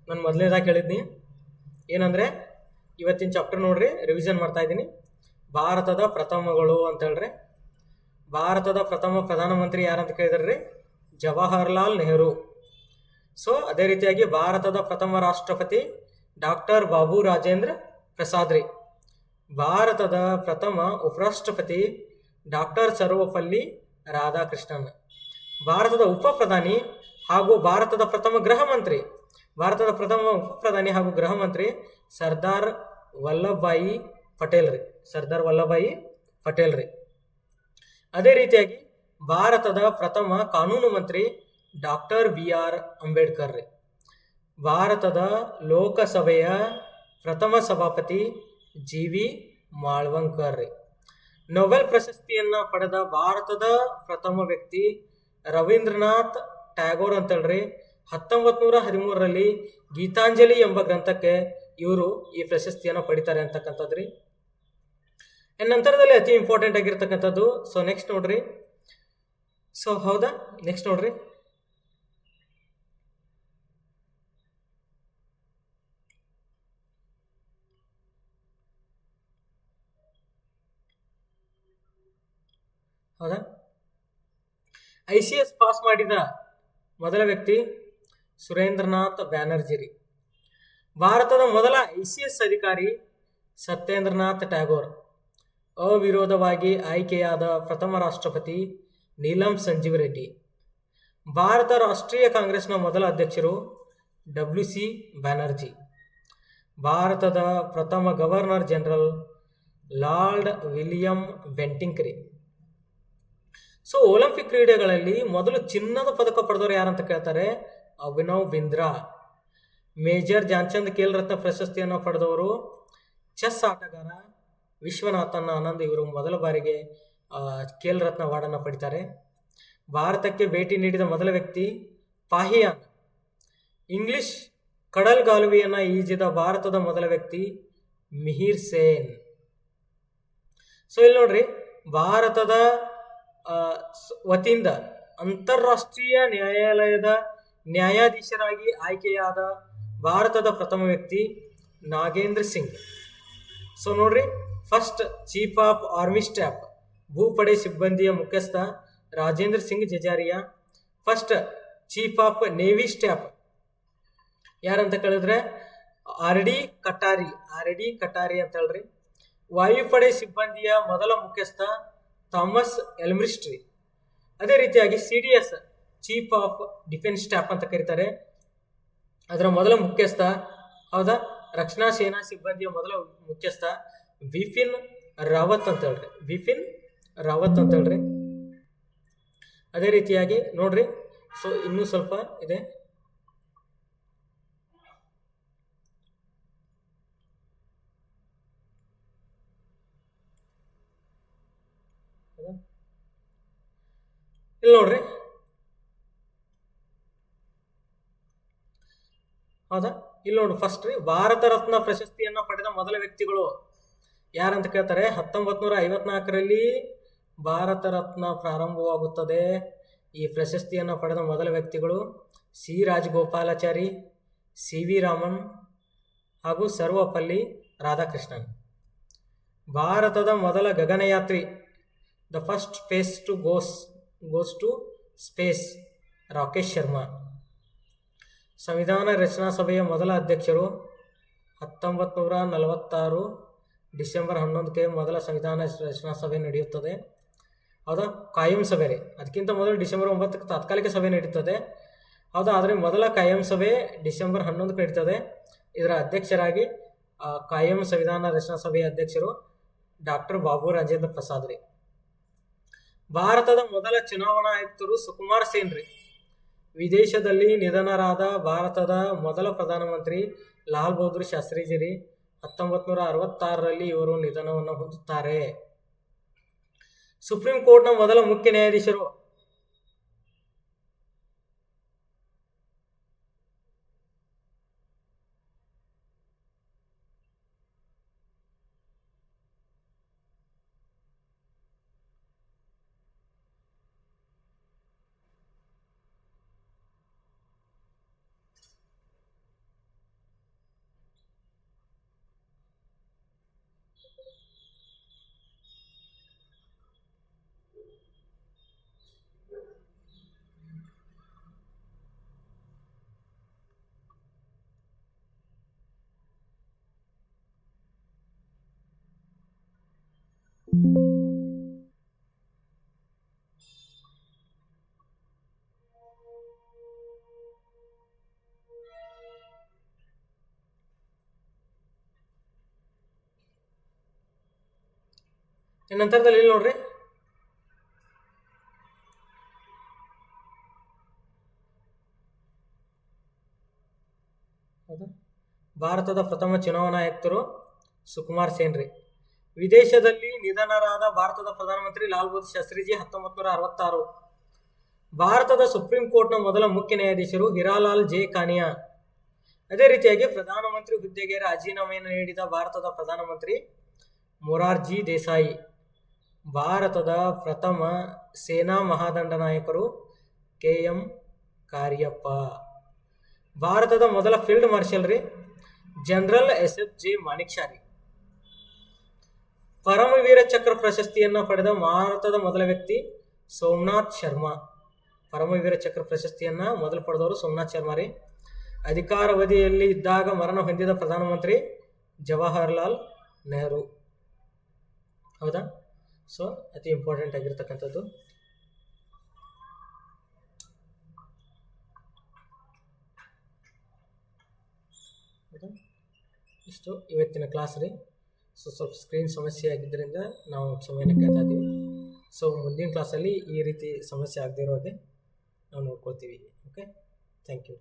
ನಾನು ಮೊದಲನೇದಾಗಿ ಹೇಳಿದ್ನಿ ಏನಂದರೆ, ಇವತ್ತಿನ ಚಾಪ್ಟರ್ ನೋಡ್ರಿ, ರಿವಿಷನ್ ಮಾಡ್ತಾ ಇದ್ದೀನಿ. ಭಾರತದ ಪ್ರಥಮಗಳು ಅಂತ ಹೇಳ್ರಿ. ಭಾರತದ ಪ್ರಥಮ ಪ್ರಧಾನಮಂತ್ರಿ ಯಾರಂತ ಕೇಳಿದ್ರಿ? ಜವಾಹರ್ಲಾಲ್ ನೆಹರು. ಸೊ ಅದೇ ರೀತಿಯಾಗಿ ಭಾರತದ ಪ್ರಥಮ ರಾಷ್ಟ್ರಪತಿ ಡಾಕ್ಟರ್ ಬಾಬು ರಾಜೇಂದ್ರ ಪ್ರಸಾದ್ ರೀ. ಭಾರತದ ಪ್ರಥಮ ಉಪರಾಷ್ಟ್ರಪತಿ ಡಾಕ್ಟರ್ ಸರ್ವಪಲ್ಲಿ ರಾಧಾಕೃಷ್ಣನ್. ಭಾರತದ ಉಪ ಪ್ರಧಾನಿ ಹಾಗೂ ಭಾರತದ ಪ್ರಥಮ ಗೃಹ ಮಂತ್ರಿ, ಭಾರತದ ಪ್ರಥಮ ಉಪ ಪ್ರಧಾನಿ ಹಾಗೂ ಗೃಹ ಮಂತ್ರಿ ಸರ್ದಾರ್ ವಲ್ಲಭಭಾಯಿ ಪಟೇಲ್ ರೀ. ಸರ್ದಾರ್ ವಲ್ಲಭಭಾಯಿ ಪಟೇಲ್ ರೀ. ಅದೇ ರೀತಿಯಾಗಿ ಭಾರತದ ಪ್ರಥಮ ಕಾನೂನು ಮಂತ್ರಿ ಡಾಕ್ಟರ್ BR ಅಂಬೇಡ್ಕರ್ ರೀ. ಭಾರತದ ಲೋಕಸಭೆಯ ಪ್ರಥಮ ಸಭಾಪತಿ GV ಮಾಳ್ವಂಕರ್ ರೀ. ನೊಬೆಲ್ ಪ್ರಶಸ್ತಿಯನ್ನು ಪಡೆದ ಭಾರತದ ಪ್ರಥಮ ವ್ಯಕ್ತಿ ರವೀಂದ್ರನಾಥ್ ಟ್ಯಾಗೋರ್ ಅಂತೇಳ್ರಿ. 1913ರಲ್ಲಿ ಗೀತಾಂಜಲಿ ಎಂಬ ಗ್ರಂಥಕ್ಕೆ ಇವರು ಈ ಪ್ರಶಸ್ತಿಯನ್ನು ಪಡಿತಾರೆ ಅಂತಕ್ಕಂಥದ್ರಿ. ನಂತರದಲ್ಲಿ ಅತಿ ಇಂಪಾರ್ಟೆಂಟ್ ಆಗಿರ್ತಕ್ಕಂಥದ್ದು. ಸೊ ನೆಕ್ಸ್ಟ್ ನೋಡ್ರಿ. ಸೊ ಹೌದಾ, ನೆಕ್ಸ್ಟ್ ನೋಡ್ರಿ, ಹೌದಾ, ICS ಪಾಸ್ ಮಾಡಿದ ಮೊದಲ ವ್ಯಕ್ತಿ ಸುರೇಂದ್ರನಾಥ್ ಬ್ಯಾನರ್ಜಿ ರೀ. ಭಾರತದ ಮೊದಲ ICS ಅಧಿಕಾರಿ ಸತ್ಯೇಂದ್ರನಾಥ್ ಟ್ಯಾಗೋರ್. ಅವಿರೋಧವಾಗಿ ಆಯ್ಕೆಯಾದ ಪ್ರಥಮ ರಾಷ್ಟ್ರಪತಿ ನೀಲಂ ಸಂಜೀವ್ ರೆಡ್ಡಿ. ಭಾರತ ರಾಷ್ಟ್ರೀಯ ಕಾಂಗ್ರೆಸ್ನ ಮೊದಲ ಅಧ್ಯಕ್ಷರು WC ಬ್ಯಾನರ್ಜಿ. ಭಾರತದ ಪ್ರಥಮ governor general lord William Bentinck ರೀ. ಸೊ ಒಲಿಂಪಿಕ್ ಕ್ರೀಡೆಗಳಲ್ಲಿ ಮೊದಲು ಚಿನ್ನದ ಪದಕ ಪಡೆದವರು ಯಾರಂತ ಕೇಳ್ತಾರೆ? ಅಭಿನವ್ ಬಿಂದ್ರಾ. ಮೇಜರ್ ಧ್ಯಾನ್ಚಂದ್ ಖೇಲ್ ರತ್ನ ಪ್ರಶಸ್ತಿಯನ್ನು ಪಡೆದವರು ಚೆಸ್ ಆಟಗಾರ ವಿಶ್ವನಾಥನ್ ಆನಂದ್. ಇವರು ಮೊದಲ ಬಾರಿಗೆ ಖೇಲ್ ರತ್ನ ಅವಾರ್ಡನ್ನು ಪಡಿತಾರೆ. ಭಾರತಕ್ಕೆ ಭೇಟಿ ನೀಡಿದ ಮೊದಲ ವ್ಯಕ್ತಿ ಪಾಹಿಯಾನ್. ಇಂಗ್ಲಿಷ್ ಕಡಲ್ಗಾಲುವೆಯನ್ನು ಈಜಿದ ಭಾರತದ ಮೊದಲ ವ್ಯಕ್ತಿ ಮಿಹಿರ್ ಸೇನ್. ಸೊ ಇಲ್ಲಿ ನೋಡ್ರಿ, ಭಾರತದ ವತಿಯಿಂದ ಅಂತಾರಾಷ್ಟ್ರೀಯ ನ್ಯಾಯಾಲಯದ ನ್ಯಾಯಾಧೀಶರಾಗಿ ಆಯ್ಕೆಯಾದ ಭಾರತದ ಪ್ರಥಮ ವ್ಯಕ್ತಿ ನಾಗೇಂದ್ರ ಸಿಂಗ್. ಸೊ ನೋಡ್ರಿ, first chief of army staff ಭೂಪಡೆ ಸಿಬ್ಬಂದಿಯ ಮುಖ್ಯಸ್ಥ Rajendra Singh Jajaria. First chief of navy staff ಯಾರಂತ ಕೇಳಿದ್ರೆ RD ಕಟಾರಿ ಅಂತ ಹೇಳ್ರಿ. ವಾಯುಪಡೆ ಸಿಬ್ಬಂದಿಯ ಮೊದಲ ಮುಖ್ಯಸ್ಥ ಥಾಮಸ್ ಎಲ್ಮ್ರಿಸ್ಟ್ರಿ. ಅದೇ ರೀತಿಯಾಗಿ CDS chief of defence staff ಅಂತ ಕರೀತಾರೆ. ಅದರ ಮೊದಲ ಮುಖ್ಯಸ್ಥ, ಹೌದಾ, ರಕ್ಷಣಾ ಸೇನಾ ಸಿಬ್ಬಂದಿಯ ಮೊದಲ ಮುಖ್ಯಸ್ಥ ಬಿಪಿನ್ ರಾವತ್ ಅಂತ ಹೇಳ್ರಿ. ಬಿಪಿನ್ ರಾವತ್ ಅಂತ ಹೇಳ್ರಿ. ಅದೇ ರೀತಿಯಾಗಿ ನೋಡ್ರಿ, ಸೊ ಇನ್ನೂ ಸ್ವಲ್ಪ ಇದೆ. ಇಲ್ಲಿ ನೋಡ್ರಿ, ಹೌದಾ, ಇಲ್ಲಿ ನೋಡ್ರಿ, ಫಸ್ಟ್ ರೀ, ಭಾರತ ರತ್ನ ಪ್ರಶಸ್ತಿಯನ್ನು ಪಡೆದ ಮೊದಲ ವ್ಯಕ್ತಿಗಳು ಯಾರಂತ ಕೇಳ್ತಾರೆ? 1954ರಲ್ಲಿ ಭಾರತ ರತ್ನ ಪ್ರಾರಂಭವಾಗುತ್ತದೆ. ಈ ಪ್ರಶಸ್ತಿಯನ್ನು ಪಡೆದ ಮೊದಲ ವ್ಯಕ್ತಿಗಳು C ರಾಜಗೋಪಾಲಾಚಾರಿ, CV ರಾಮನ್ ಹಾಗೂ ಸರ್ವಪಲ್ಲಿ ರಾಧಾಕೃಷ್ಣನ್. ಭಾರತದ ಮೊದಲ ಗಗನಯಾತ್ರಿ, the first space to goes to space, Rakesh Sharma. ಸಂವಿಧಾನ ರಚನಾ ಸಭೆಯ ಮೊದಲ ಅಧ್ಯಕ್ಷರು 1946 ಡಿಸೆಂಬರ್ 11ಕ್ಕೆ ಮೊದಲ ಸಂವಿಧಾನ ರಚನಾ ಸಭೆ ನಡೆಯುತ್ತದೆ. ಹೌದಾ, ಕಾಯಂ ಸಭೆ ರೀ. ಅದಕ್ಕಿಂತ ಮೊದಲು ಡಿಸೆಂಬರ್ 9ಕ್ಕೆ ತಾತ್ಕಾಲಿಕ ಸಭೆ ನಡೀತದೆ. ಹೌದಾ, ಆದರೆ ಮೊದಲ ಕಾಯಂ ಸಭೆ ಡಿಸೆಂಬರ್ 11ಕ್ಕೆ ನಡೀತದೆ. ಇದರ ಅಧ್ಯಕ್ಷರಾಗಿ ಕಾಯಂ ಸಂವಿಧಾನ ರಚನಾ ಸಭೆಯ ಅಧ್ಯಕ್ಷರು ಡಾಕ್ಟರ್ ಬಾಬು ರಾಜೇಂದ್ರ ಪ್ರಸಾದ್ ರೀ. ಭಾರತದ ಮೊದಲ ಚುನಾವಣಾ ಆಯುಕ್ತರು ಸುಕುಮಾರ್ ಸೇನ್ ರೀ. ವಿದೇಶದಲ್ಲಿ ನಿಧನರಾದ ಭಾರತದ ಮೊದಲ ಪ್ರಧಾನಮಂತ್ರಿ ಲಾಲ್ ಬಹದ್ದೂರ್ ಶಾಸ್ತ್ರೀಜಿ ರೀ. 1966ರಲ್ಲಿ ಇವರು ನಿಧನವನ್ನು ಹೊಂದುತ್ತಾರೆ. ಸುಪ್ರೀಂ ಕೋರ್ಟ್ನ ಮೊದಲ ಮುಖ್ಯ ನ್ಯಾಯಾಧೀಶರು ನಂತರದಲ್ಲಿ ಇಲ್ಲಿ ನೋಡ್ರಿ, ಭಾರತದ ಪ್ರಥಮ ಚುನಾವಣಾ ಆಯುಕ್ತರು ಸುಕುಮಾರ್ ಸೇನ್ ರೀ. ವಿದೇಶದಲ್ಲಿ ನಿಧನರಾದ ಭಾರತದ ಪ್ರಧಾನಮಂತ್ರಿ ಲಾಲ್ ಬಹದ್ದೂರ್ ಶಾಸ್ತ್ರೀಜಿ 1966. ಭಾರತದ ಸುಪ್ರೀಂ ಕೋರ್ಟ್ನ ಮೊದಲ ಮುಖ್ಯ ನ್ಯಾಯಾಧೀಶರು ಹಿರಾಲಾಲ್ ಜೆ ಕಾನಿಯಾ. ಅದೇ ರೀತಿಯಾಗಿ ಪ್ರಧಾನಮಂತ್ರಿ ಹುದ್ದೆಗೆ ರಾಜೀನಾಮೆಯನ್ನು ನೀಡಿದ ಭಾರತದ ಪ್ರಧಾನಮಂತ್ರಿ ಮೊರಾರ್ಜಿ ದೇಸಾಯಿ. ಭಾರತದ ಪ್ರಥಮ ಸೇನಾ ಮಹಾದಂಡನಾಯಕರು KM ಕಾರ್ಯಪ್ಪ. ಭಾರತದ ಮೊದಲ ಫೀಲ್ಡ್ ಮಾರ್ಷಲ್ ರೀ ಜನರಲ್ SF-J ಮಾಣಿಕ್ ಶಾ ರೀ. ಪರಮವೀರ ಚಕ್ರ ಪ್ರಶಸ್ತಿಯನ್ನು ಪಡೆದ ಭಾರತದ ಮೊದಲ ವ್ಯಕ್ತಿ ಸೋಮನಾಥ್ ಶರ್ಮಾ. ಪರಮವೀರ ಚಕ್ರ ಪ್ರಶಸ್ತಿಯನ್ನು ಮೊದಲು ಪಡೆದವರು ಸೋಮನಾಥ್ ಶರ್ಮಾ ರೀ. ಅಧಿಕಾರಾವಧಿಯಲ್ಲಿ ಇದ್ದಾಗ ಮರಣ ಹೊಂದಿದ ಪ್ರಧಾನಮಂತ್ರಿ ಜವಾಹರ್ಲಾಲ್ ನೆಹರು. ಹೌದಾ? ಸೊ ಅತಿ ಇಂಪಾರ್ಟೆಂಟ್ ಆಗಿರ್ತಕ್ಕಂಥದ್ದು. ಇಷ್ಟು ಇವತ್ತಿನ ಕ್ಲಾಸ್ ರೀ. ಸೊ ಸ್ವಲ್ಪ ಸ್ಕ್ರೀನ್ ಸಮಸ್ಯೆ ಆಗಿದ್ದರಿಂದ ನಾವು ಕ್ಷಮೆಯನ್ನು ಕೇಳ್ತಾ ಇದ್ದೀವಿ. ಸೊ ಮುಂದಿನ ಕ್ಲಾಸಲ್ಲಿ ಈ ರೀತಿ ಸಮಸ್ಯೆ ಆಗದೇ ಇರೋ ಹಾಗೆ ನಾವು ನೋಡ್ಕೊಳ್ತೀವಿ. Okay, thank you.